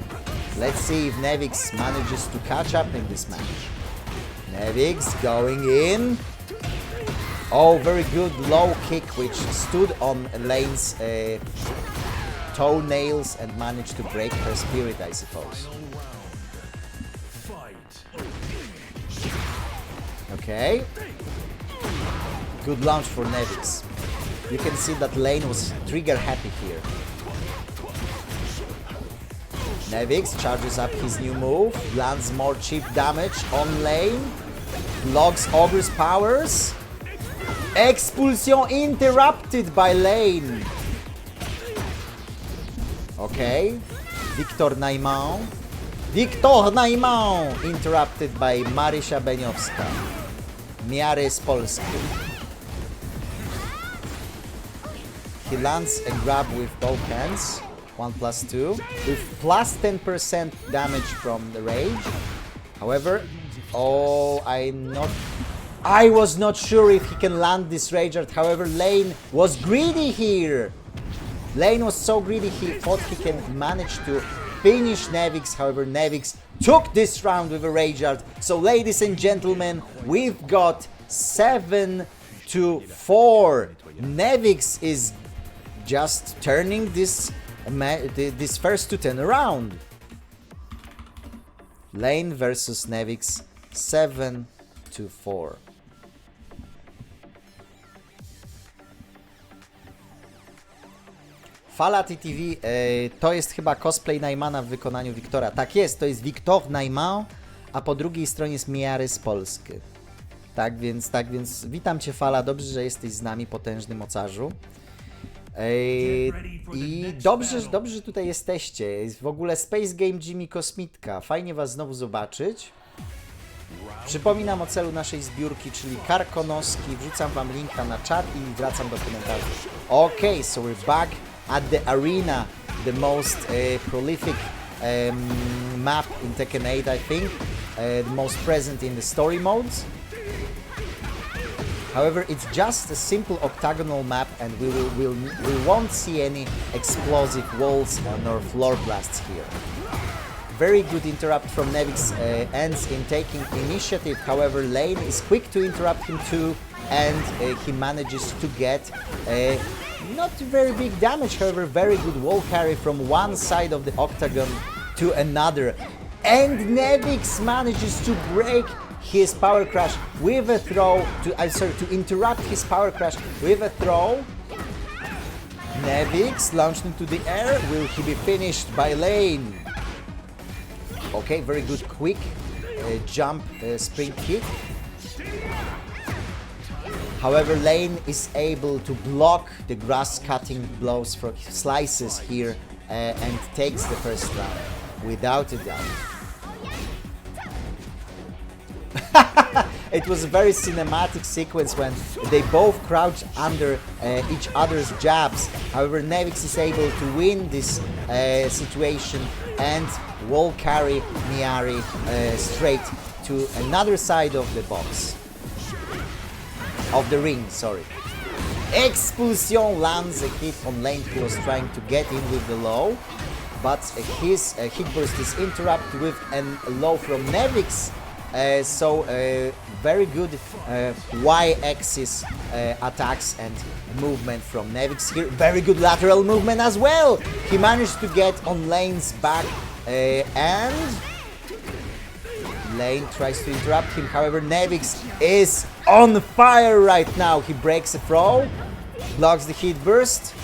Let's see if Newix manages to catch up in this match. Newix going in. Oh, very good low kick which stood on Lain's toenails and managed to break her spirit, I suppose. Okay. Good launch for Newix. You can see that Lain was trigger happy here. Newix charges up his new move, lands more chip damage on Lain. blocks Ogre's powers. Expulsion interrupted by Lain. Okay. Victor Naiman interrupted by Marysia Beniowska. Miary z Polski. He lands a grab with both hands. 1+2. With plus 10% damage from the rage. However, I was not sure if he can land this rage art. However, Lain was greedy here. Lain was so greedy he thought he can manage to finish Newix. However, Newix took this round with a rage art. So, ladies and gentlemen, we've got 7-4. Newix is just turning this first to 10 around. Lain versus Newix, 7-4. Fala TTV, to jest chyba cosplay Naimana w wykonaniu Wiktora. Tak jest, to jest Victor Naiman, a po drugiej stronie jest Miary z Polski. Tak więc witam Cię, Fala, dobrze, że jesteś z nami, potężny mocarzu. I dobrze, że tutaj jesteście. W ogóle Space Game Jimmy Kosmitka. Fajnie Was znowu zobaczyć. Przypominam o celu naszej zbiórki, czyli Karkonoski. Wrzucam Wam linka na czat i wracam do komentarzy. Okay, so we're back at the arena, the most prolific map in Tekken 8, I think. The most present in the story modes. However, it's just a simple octagonal map, and we won't see any explosive walls nor floor blasts here. Very good interrupt from Newix ends in taking initiative. However, Lain is quick to interrupt him too, and he manages to get not very big damage. However, very good wall carry from one side of the octagon to another, and Newix manages to break his power crash with a throw to interrupt his power crash with a throw. Newix launched into the air. Will he be finished by Lain? Okay, very good quick jump sprint kick. However, Lain is able to block the grass cutting blows for slices here and takes the first round without a doubt. It was a very cinematic sequence when they both crouch under each other's jabs. However, Newix is able to win this situation and wall carry Miary straight to another side of the box. Of the ring, sorry. Expulsion lands a hit on Lain, who was trying to get in with the low, but his hit burst is interrupted with a low from Newix. So very good Y-axis attacks and movement from Newix here. Very good lateral movement as well. He managed to get on Lain's back and Lain tries to interrupt him. However, Newix is on fire right now. He breaks a throw, blocks the hit burst,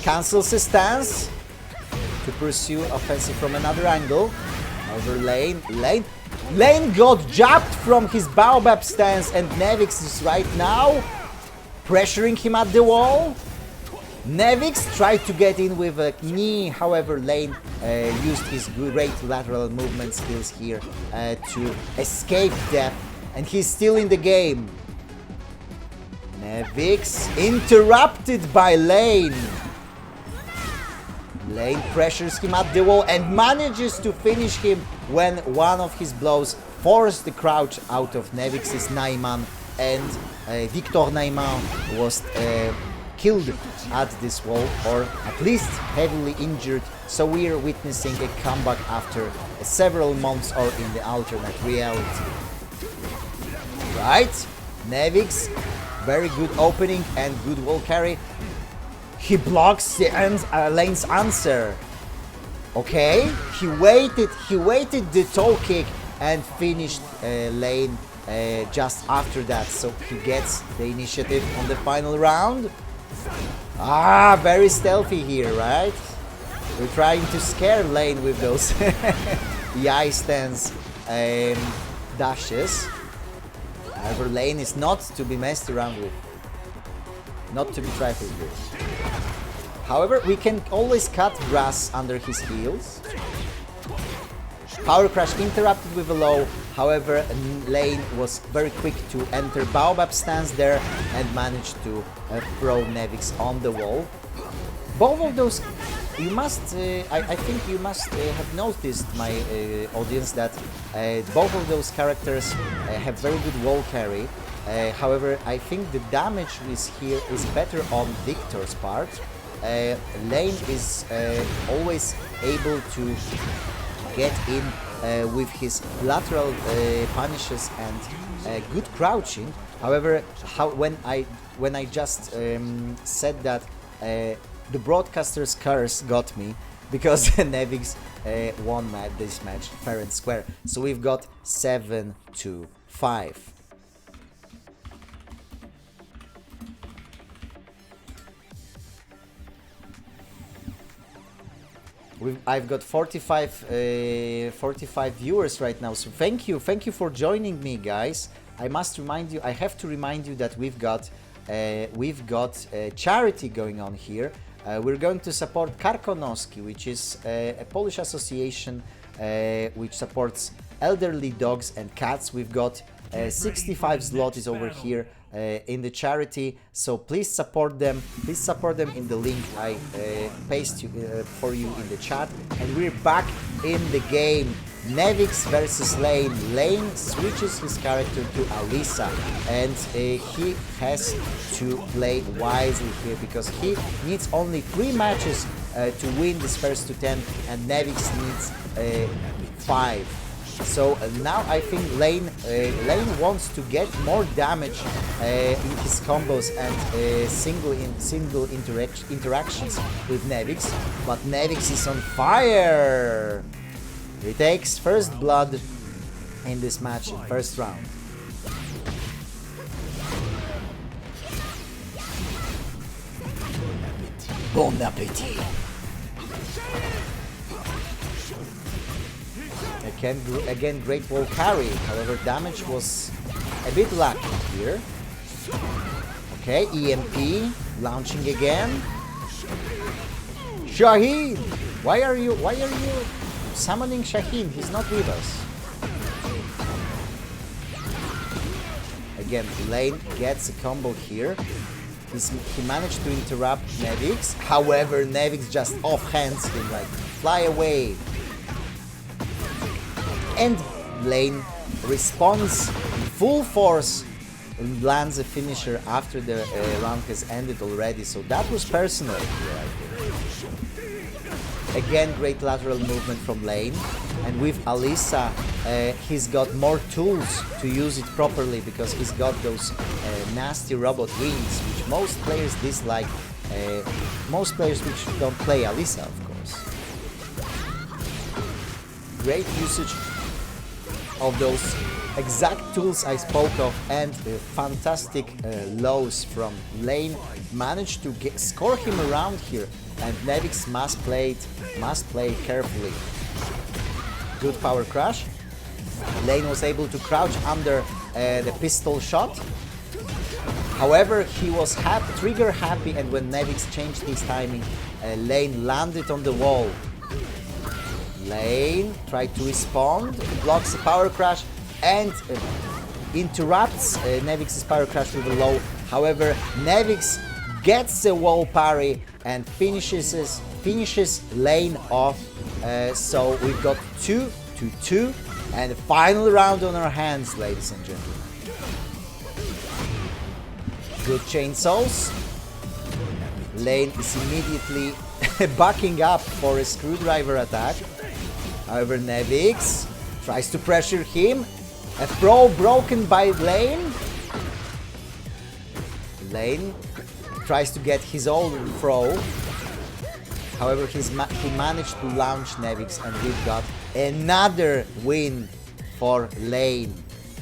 cancels his stance to pursue offensive from another angle. However, Lain got jabbed from his baobab stance, and Newix is right now pressuring him at the wall. Newix tried to get in with a knee, however Lain used his great lateral movement skills here to escape death, and he's still in the game. Newix interrupted by Lain. Lain pressures him at the wall and manages to finish him when one of his blows forced the crouch out of Newix's Naiman, and Victor Naiman was killed at this wall, or at least heavily injured. So we are witnessing a comeback after several months, or in the alternate reality. Right? Newix, very good opening and good wall carry. He blocks the Lain's answer. Okay, he waited the toe kick and finished Lain just after that, so he gets the initiative on the final round. Ah, very stealthy here, right? We're trying to scare Lain with those the eye stance dashes. However, Lain is not to be messed around with. Not to be trifled with. However, we can always cut grass under his heels. Power Crash interrupted with a low. However, Lain was very quick to enter Baobab stance there and managed to throw Newix on the wall. Both of those, you must, I think you must have noticed, my audience, that both of those characters have very good wall carry. However, I think the damage is better on Victor's part. Lain is always able to get in with his lateral punishes and good crouching. However, when I just said that the broadcaster's curse got me, because Newix won this match fair and square. So we've got 7-5. I've got 45 viewers right now, so thank you for joining me, guys. I have to remind you that we've got a charity going on here. We're going to support Karkonoski, which is a Polish association which supports elderly dogs and cats. We've got 65 zlotys over here in the charity, so please support them. Please support them in the link I paste for you in the chat. And we're back in the game. Newix versus Lain. Lain switches his character to Alisa, and he has to play wisely here because he needs only 3 matches to win this first to 10, and Newix needs 5. So now I think Lain wants to get more damage in his combos and single interactions with Newix, but Newix is on fire. He takes first blood in this match in first round. Bon appétit. Again, great wall carry. However, damage was a bit lacking here. Okay, EMP launching again. Shaheen, why are you summoning Shaheen? He's not with us. Again, Lain gets a combo here. He managed to interrupt Newix. However, Newix just offhands him, like, fly away. And Lain responds in full force and lands a finisher after the round has ended already. So that was personal here, I think. Again, great lateral movement from Lain. And with Alisa, he's got more tools to use it properly because he's got those nasty robot wings, which most players dislike. Most players which don't play Alisa, of course. Great usage of those exact tools I spoke of, and fantastic lows from Lain managed to score him around here, and Newix must play carefully. Good power crash. Lain was able to crouch under the pistol shot. However, he was trigger happy, and when Newix changed his timing, Lain landed on the wall. Lain tried to respond, blocks the power crash, and interrupts Newix's power crash with a low. However, Newix gets a wall parry and finishes Lain off. So we've got 2-2, and a final round on our hands, ladies and gentlemen. Good chainsaws. Lain is immediately backing up for a screwdriver attack. However, Newix tries to pressure him. A throw broken by Lain. Lain tries to get his own throw. However, he managed to launch Newix, and we've got another win for Lain.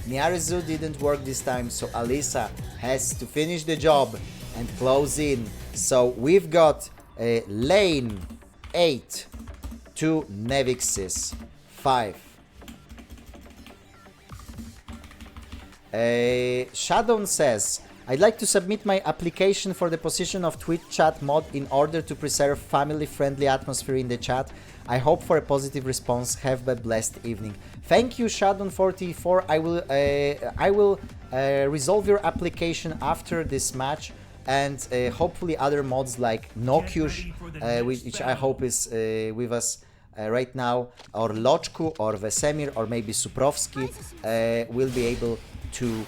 Niarizu didn't work this time, so Alisa has to finish the job and close in. So we've got Lain 8 to Newix's 5. Shadow says, I'd like to submit my application for the position of Twitch chat mod in order to preserve family-friendly atmosphere in the chat. I hope for a positive response. Have a blessed evening. Thank you, Shadow44. I will resolve your application after this match, and hopefully other mods like Nokiush, which I hope is with us right now, or Loczku, or Vesemir, or maybe Suprowski, will be able to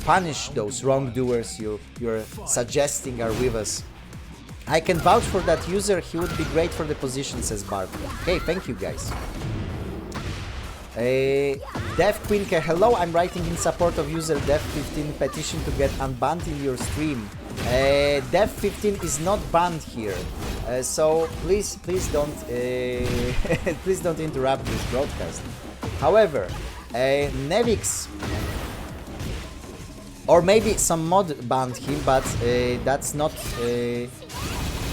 punish those wrongdoers you're suggesting are with us. I can vouch for that user, he would be great for the position, says Barb. Okay, thank you guys. Dev Quinke, hello, I'm writing in support of user Dev15 petition to get unbanned in your stream. Dev15 is not banned here, so please don't please don't interrupt this broadcast. However, Newix, or maybe some mod banned him, but that's not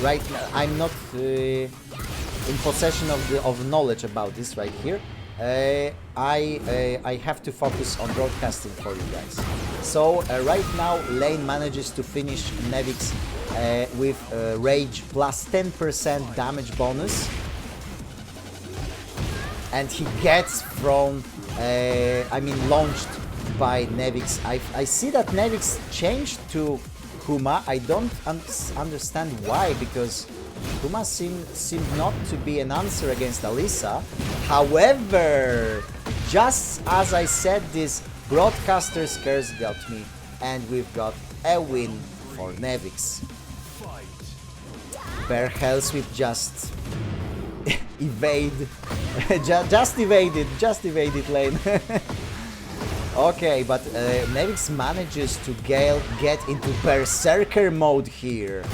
right now. I'm not in possession of knowledge about this right here. I have to focus on broadcasting for you guys. So right now Lain manages to finish Newix with Rage plus 10% damage bonus, and he gets thrown, launched by Newix. I see that Newix changed to Kuma. I don't understand why, because Kuma seemed not to be an answer against Alisa. However, just as I said this, Broadcaster's Curse got me, and we've got a win for Newix. Bear Hells with just evade. just evaded Lain. Okay, but Newix manages to get into Berserker mode here.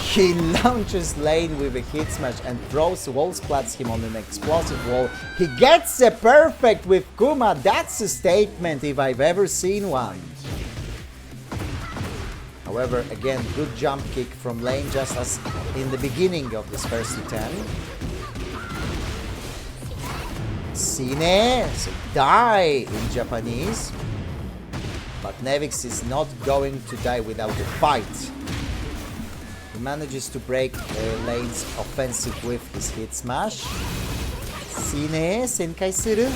He launches Lain with a hit smash and throws wall splats him on an explosive wall. He gets a perfect with Kuma. That's a statement if I've ever seen one. However, again, good jump kick from Lain, just as in the beginning of this first attempt. Sine, so die in Japanese. But Newix is not going to die without a fight. He manages to break Lane's offensive with his hit smash. Sine, senkai suru.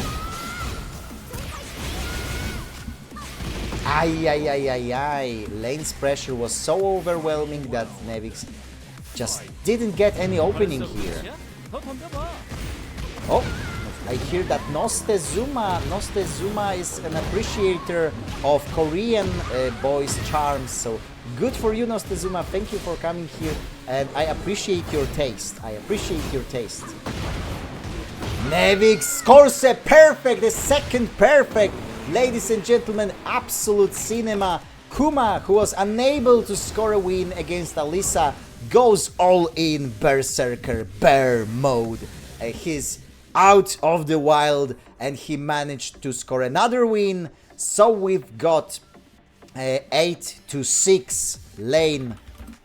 Ay. Lane's pressure was so overwhelming that Newix just didn't get any opening here. Oh, I hear that Nostezuma is an appreciator of Korean boys' charms, so good for you, Nostezuma. Thank you for coming here, and I appreciate your taste. Newix scores a perfect, the second perfect. Ladies and gentlemen, absolute cinema. Kuma, who was unable to score a win against Alisa, goes all in Berserker bear mode. He's out of the wild, and he managed to score another win. So we've got 8-6, Lain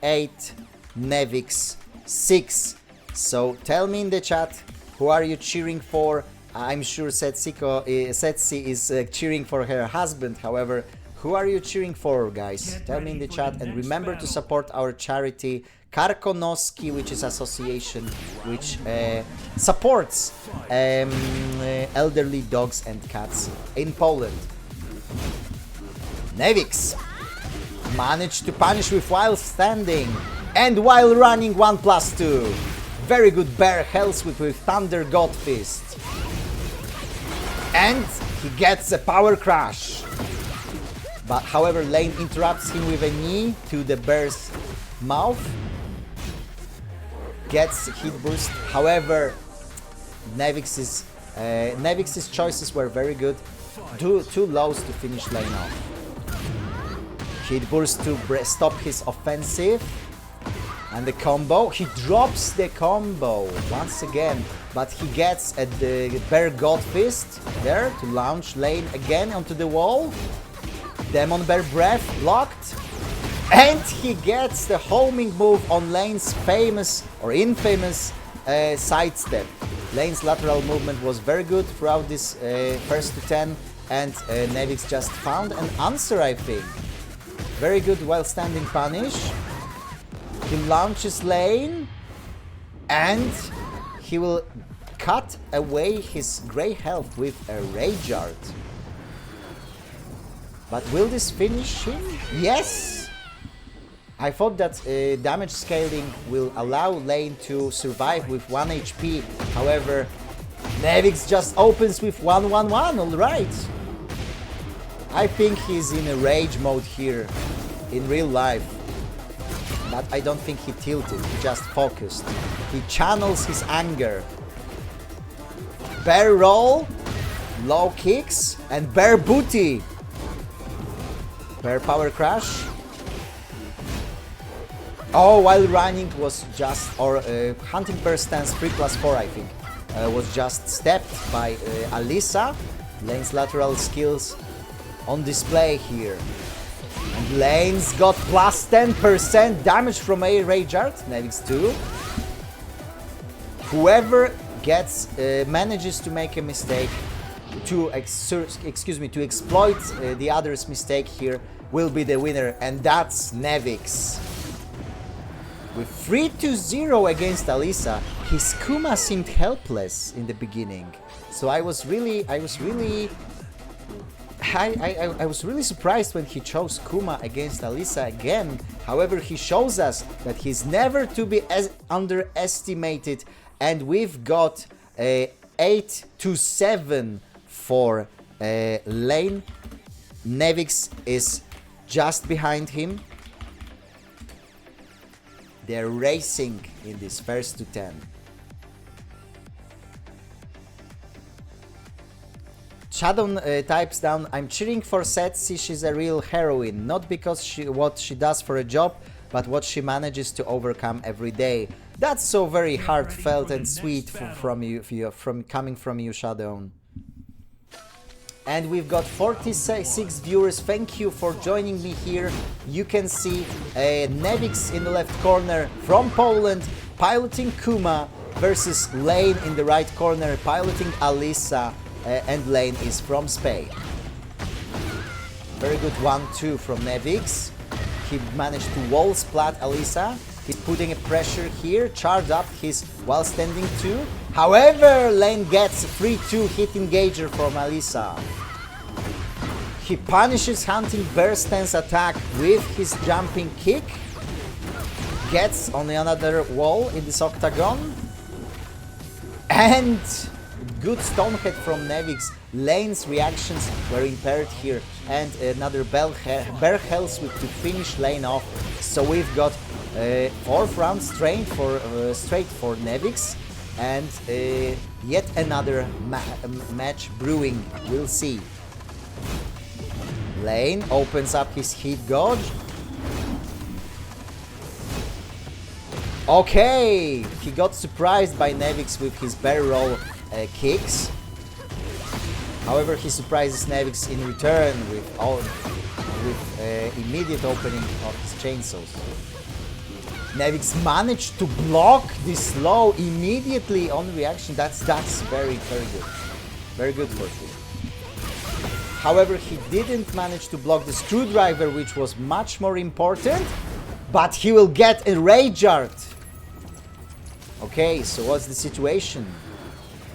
8, Newix 6. So tell me in the chat, who are you cheering for? I'm sure Setsi is cheering for her husband. However, who are you cheering for, guys? Tell me in the chat, and remember to support our charity Karkonoski, which is association which supports elderly dogs and cats in Poland. Newix managed to punish with while standing and while running 1+2. Very good bear health with Thunder God Fist. And he gets a power crash. But however, Lain interrupts him with a knee to the bear's mouth. Gets hit boost. However, Newix's choices were very good. Too lows to finish Lain off. Hit burst to stop his offensive. And the combo. He drops the combo once again. But he gets at the Bear God Fist there to launch Lain again onto the wall. Demon Bear Breath blocked. And he gets the homing move on Lane's famous or infamous sidestep. Lane's lateral movement was very good throughout this first to 10, and Newix just found an answer, I think. Very good while standing punish. He launches Lain, and he will cut away his grey health with a Rage Art. But will this finish him? Yes! I thought that damage scaling will allow Lain to survive with 1 HP. However, Newix just opens with 1-1-1, alright. I think he's in a rage mode here in real life. But I don't think he tilted, he just focused. He channels his anger. Bear roll, low kicks, and bear booty. Bear power crash. Oh, while running was just, or hunting bear stance 3+4 I think, was just stepped by Alisa. Lane's lateral skills on display here. And Lane's got plus 10% damage from a Rage Art, Newix 2. Whoever gets, manages to make a mistake, to exploit the other's mistake here, will be the winner, and that's Newix. With 3-0 against Alisa, his Kuma seemed helpless in the beginning. So I was really surprised when he chose Kuma against Alisa again. However, he shows us that he's never to be underestimated, and we've got 8-7 for Lain. Newix is just behind him. They're racing in this first to 10. Shadow types down, I'm cheering for Setsi, she's a real heroine. Not because what she does for a job, but what she manages to overcome every day. That's so very heartfelt and sweet coming from you, Shadow. And we've got 46 viewers. Thank you for joining me here. You can see Newix in the left corner from Poland piloting Kuma versus Lain in the right corner piloting Alisa, and Lain is from Spain. Very good 1-2 from Newix. He managed to wall splat Alisa. He's putting a pressure here, charged up his while standing 2. However, Lain gets a 3-2 hit engager from Alisa. He punishes hunting bear stance attack with his jumping kick. Gets on another wall in this octagon. And good stone head from Newix. Lane's reactions were impaired here. And another bear health whip to finish Lain off. So we've got 4th round straight for Newix. And yet another match brewing. We'll see. Lain opens up his heat gauge. Okay, he got surprised by Newix with his bear roll kicks. However, he surprises Newix in return with immediate opening of his chainsaws. Newix managed to block this slow immediately on reaction. That's very good. Very good for him. However, he didn't manage to block the screwdriver, which was much more important. But he will get a Rage Art. Okay, so what's the situation?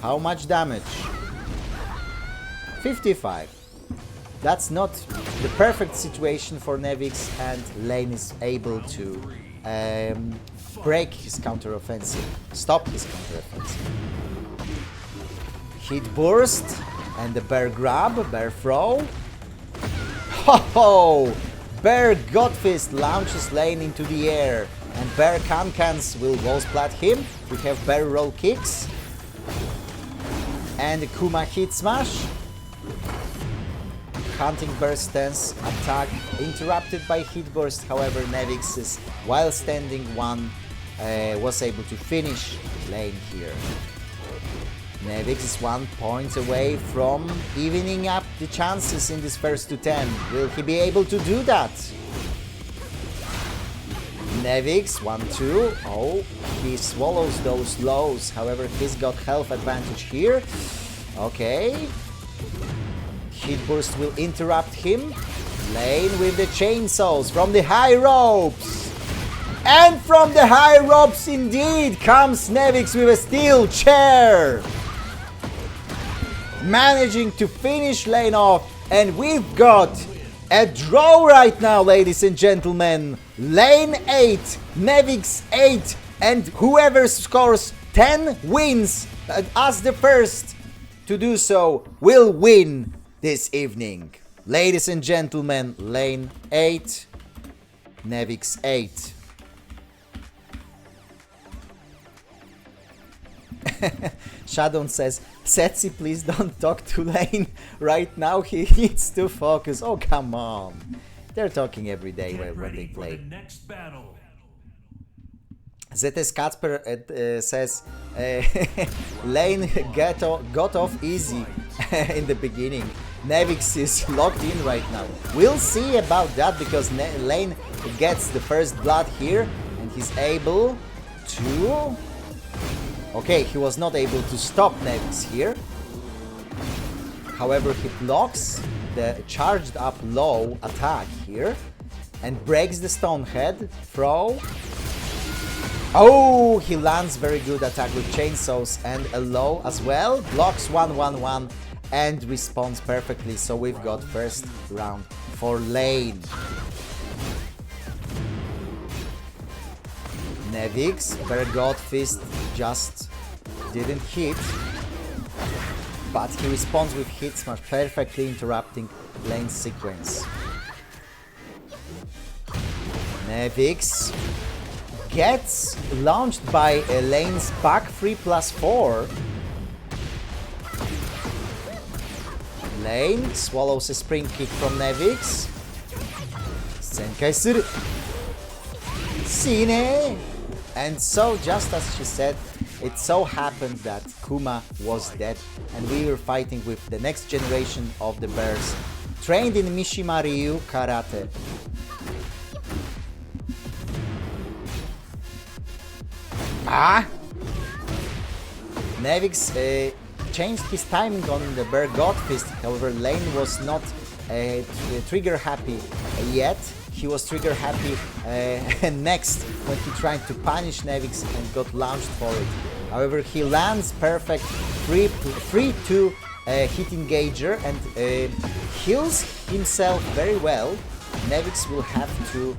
How much damage? 55. That's not the perfect situation for Newix, and Lain is able to break his counteroffensive, stop his counteroffensive. Hit burst and the bear grab, bear throw. Ho ho! Bear Godfist launches Lain into the air, and Bear Kankans will wall splat him. We have bear roll kicks and Kuma hit smash. Hunting burst stance attack interrupted by hit burst. However, Newix's while standing one was able to finish Lain here. Newix is 1 point away from evening up the chances in this first to 10. Will he be able to do that? Newix, 1-2. Oh, he swallows those lows. However, he's got health advantage here. Okay. Hit burst will interrupt him. Lain with the chainsaws from the high ropes. And from the high ropes indeed comes Newix with a steel chair. Managing to finish Lain off. And we've got a draw right now, ladies and gentlemen. Lain 8, Newix 8. And whoever scores 10 wins as the first to do so will win this evening. Ladies and gentlemen, Lain 8, Newix 8. Shadow says, Setsi, please don't talk to Lain right now. He needs to focus. Oh, come on. They're talking every day when they play. The next battle. ZS Kacper says, Lain got off easy in the beginning. Newix is locked in right now. We'll see about that because Lain gets the first blood here and he's able to... Okay, he was not able to stop Newix here. However, he blocks the charged up low attack here and breaks the stone head. Throw. Oh, he lands very good attack with chainsaws and a low as well. Blocks 1-1-1 and responds perfectly. So we've got first round for Lain. Newix, Bergot Fist just didn't hit, but he responds with hit smash, perfectly interrupting Lain's sequence. Newix gets launched by Lain's back 3+4. Lain swallows a spring kick from Newix. Senkaiser. Sine. And so, just as she said, it so happened that Kuma was dead and we were fighting with the next generation of the bears, trained in Mishima Ryu Karate. Newix changed his timing on the bear god fist, however Lain was not trigger happy yet. He was trigger happy next when he tried to punish Newix and got launched for it. However, he lands perfect 3-2 hit engager and heals himself very well. Newix will have to...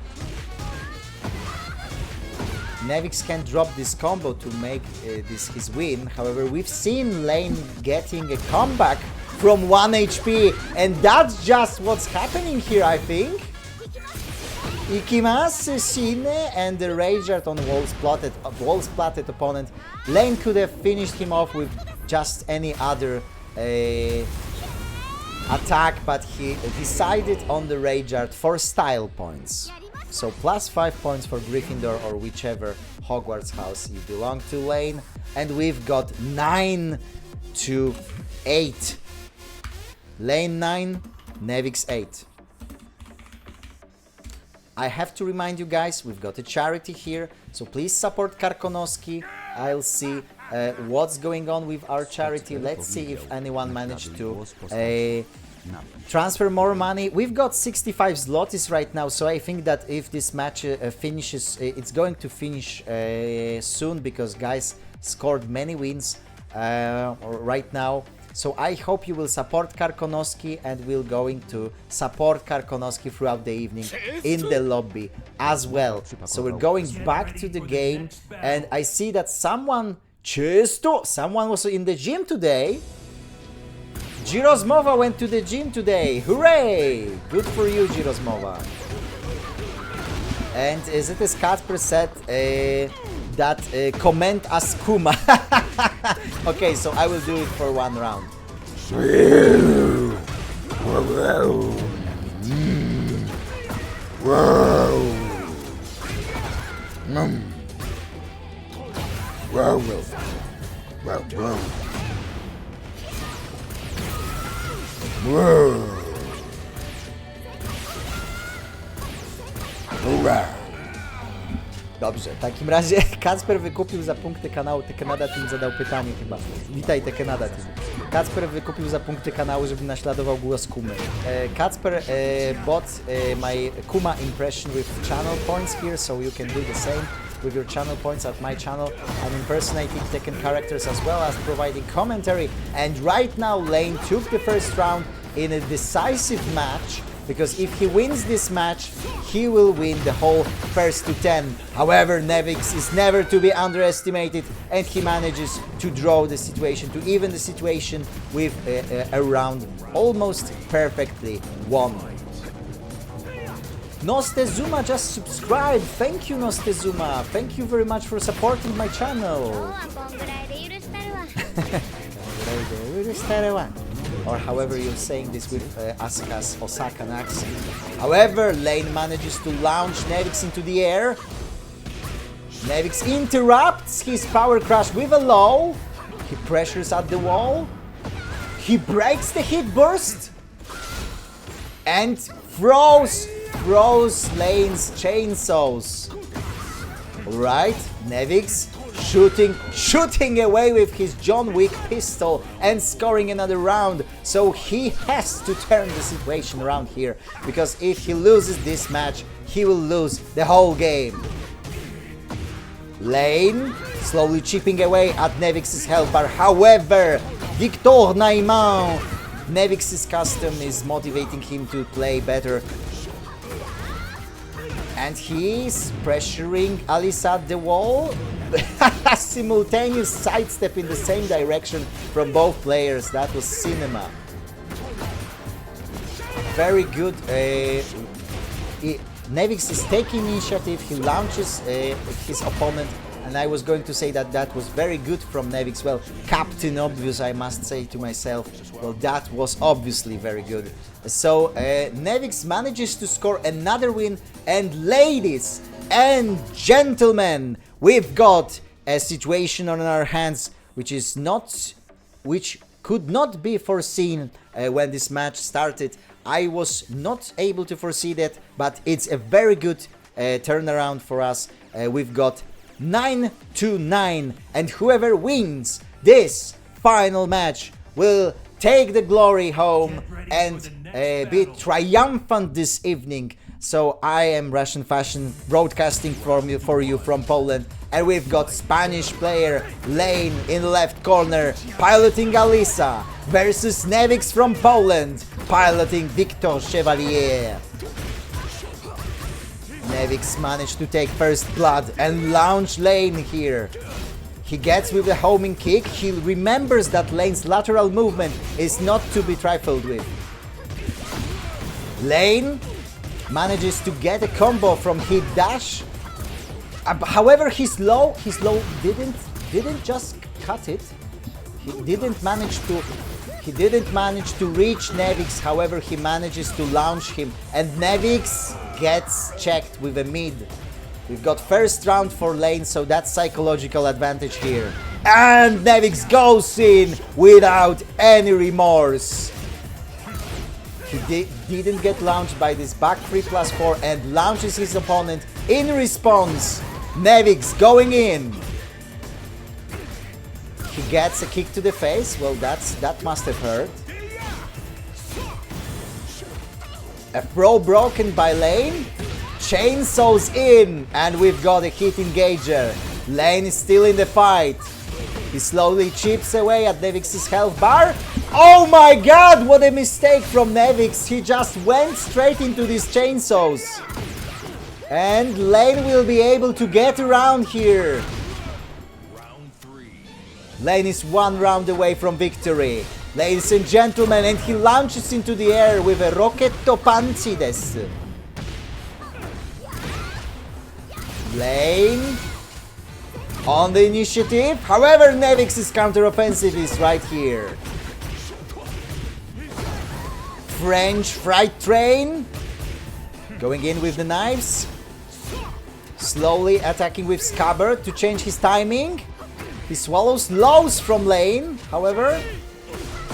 Newix can drop this combo to make this his win. However, we've seen Lain getting a comeback from 1 HP and that's just what's happening here, I think. Ikimasu, Shine, and the Rageart on wall splatted opponent. Lain could have finished him off with just any other attack, but he decided on the Rageart for style points. So +5 points for Gryffindor or whichever Hogwarts house you belong to, Lain. And we've got 9-8. Lain 9, Newix 8. I have to remind you guys, we've got a charity here, so please support Karkonoski. I'll see what's going on with our charity. Let's see if anyone managed to transfer more money. We've got 65 zlotys right now, so I think that if this match finishes, it's going to finish soon because guys scored many wins right now. So I hope you will support Karkonoski and we're going to support Karkonoski throughout the evening in the lobby as well. So we're going back to the game and I see that someone was in the gym today. Jirosmova went to the gym today. Hooray! Good for you, Jirosmova. And ZS Kasper said that comment as Kuma. Okay, so I will do it for one round. Dobrze, w takim razie Kacper wykupił za punkty kanału, Tekkenada Team zadał pytanie chyba. Witaj Tekkenada Team. Kacper wykupił za punkty kanału, żeby naśladował głos Kumy. Kacper bought my Kuma impression with channel points here, so you can do the same with your channel points at my channel. I'm impersonating Tekken characters as well as providing commentary. And right now Lain took the first round in a decisive match, because if he wins this match, he will win the whole first to 10. However, Newix is never to be underestimated, and he manages to draw the situation, to even the situation with a round almost perfectly won. Nostezuma just subscribed. Thank you, Nostezuma. Thank you very much for supporting my channel. Or however you're saying this with Asuka's Osakan accent. However, Lain manages to launch Newix into the air. Newix interrupts his power crush with a low. He pressures at the wall. He breaks the hit burst. And throws Lain's chainsaws. Alright, Newix shooting away with his John Wick pistol and scoring another round. So he has to turn the situation around here, because if he loses this match, he will lose the whole game. Lain slowly chipping away at Newix's health bar. However, Victor Naiman, Newix's custom is motivating him to play better. And he's pressuring Alice at the wall. Simultaneous sidestep in the same direction from both players. That was cinema. Very good. Newix is taking initiative. He launches his opponent. And I was going to say that that was very good from Newix. Well, Captain Obvious, I must say to myself. Well, that was obviously very good. So Newix manages to score another win. And ladies and gentlemen, we've got a situation on our hands which could not be foreseen when this match started. I was not able to foresee that, but it's a very good turnaround for us. We've got 9-9, and whoever wins this final match will take the glory home and be triumphant this evening. So I am RaszynFashion broadcasting for you from Poland, and we've got Spanish player Lain in the left corner piloting Alisa versus Newix from Poland piloting Victor Chevalier. Newix managed to take first blood and launch Lain here. He gets with the homing kick. He remembers that Lain's lateral movement is not to be trifled with. Lain manages to get a combo from hit dash. However, his low didn't just cut it. He didn't manage to reach Newix. However, he manages to launch him, and Newix gets checked with a mid. We've got first round for Lain, so that's psychological advantage here. And Newix goes in without any remorse. He didn't get launched by this back 3+4 and launches his opponent in response. Newix going in. He gets a kick to the face. Well, that must have hurt. A throw broken by Lain. Chainsaws in, and we've got a hit engager. Lain is still in the fight. He slowly chips away at Newix's health bar. Oh my god, what a mistake from Newix. He just went straight into these chainsaws. And Lain will be able to get around here. Lain is one round away from victory. Ladies and gentlemen, and he launches into the air with a Rocketto Panchi desu. Lain on the initiative. However, Newix's counteroffensive is right here. French freight train. Going in with the knives. Slowly attacking with Scabbard to change his timing. He swallows lows from Lain, however,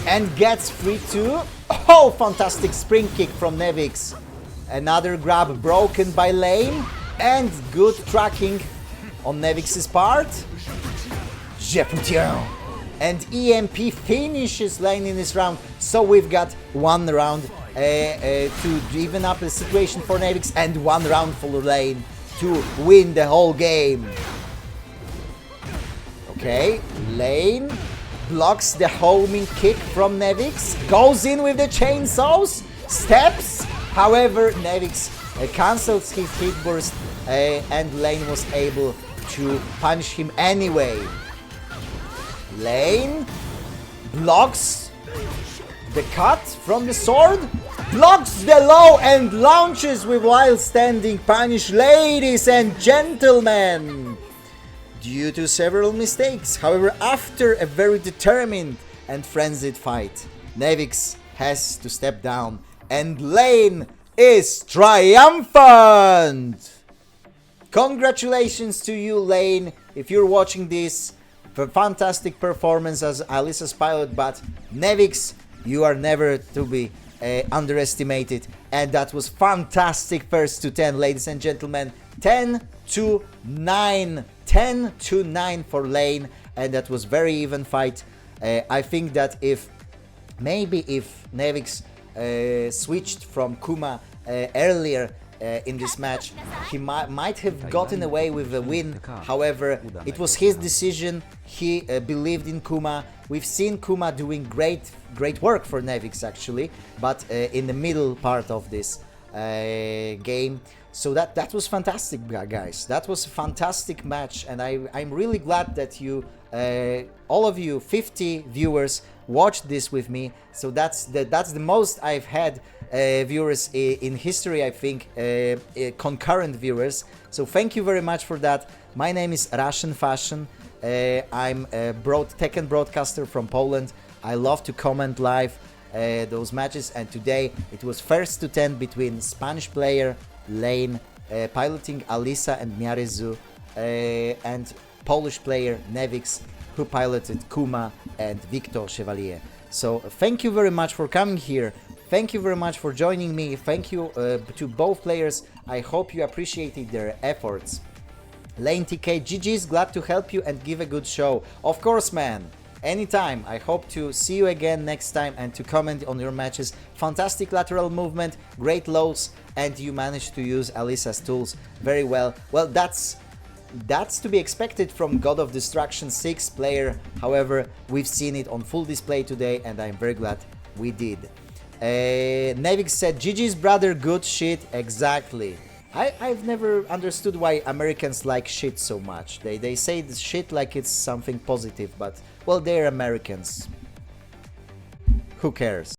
and gets free too. Oh, fantastic spring kick from Newix. Another grab broken by Lain, and good tracking on Newix's part. Wspieramy. And EMP finishes Lain in this round. So we've got one round to even up the situation for Newix and one round for Lain to win the whole game. Okay, Lain blocks the homing kick from Newix, goes in with the chainsaws, steps. However, Newix cancels his hit burst and Lain was able to punish him anyway. Lain blocks the cut from the sword, blocks the low and launches with while standing punish, ladies and gentlemen, due to several mistakes. However, after a very determined and frenzied fight, Newix has to step down and Lain is triumphant. Congratulations to you, Lain, if you're watching this. Fantastic performance as Alyssa's pilot, but Newix, you are never to be underestimated, and that was fantastic. First to 10, ladies and gentlemen, 10-9 for Lain, and that was very even fight. I think that if Newix switched from Kuma earlier in this match, he might have gotten away with a win. However, it was his decision. He believed in Kuma. We've seen Kuma doing great work for Newix actually, but in the middle part of this game. So that was fantastic, guys. That was a fantastic match, and I'm really glad that you, all of you, 50 viewers, watched this with me. So that's the most I've had viewers in history, I think, concurrent viewers. So thank you very much for that. My name is RaszynFashion. I'm a Tekken broadcaster from Poland. I love to comment live those matches, and today it was first to 10 between Spanish player Lain piloting Alyssa and Miaryzu and Polish player Newix, who piloted Kuma and Victor Chevalier. So thank you very much for coming here. Thank you very much for joining me. Thank you to both players. I hope you appreciated their efforts. Lain TK, GG's, glad to help you and give a good show. Of course, man. Anytime. I hope to see you again next time and to comment on your matches. Fantastic lateral movement, great loads, and you managed to use Alyssa's tools very well. Well, that's to be expected from God of Destruction 6 player. However, we've seen it on full display today, and I'm very glad we did. Newix said, GG's brother, good shit. Exactly. I've never understood why Americans like shit so much. They say the shit like it's something positive, but, well, they're Americans. Who cares?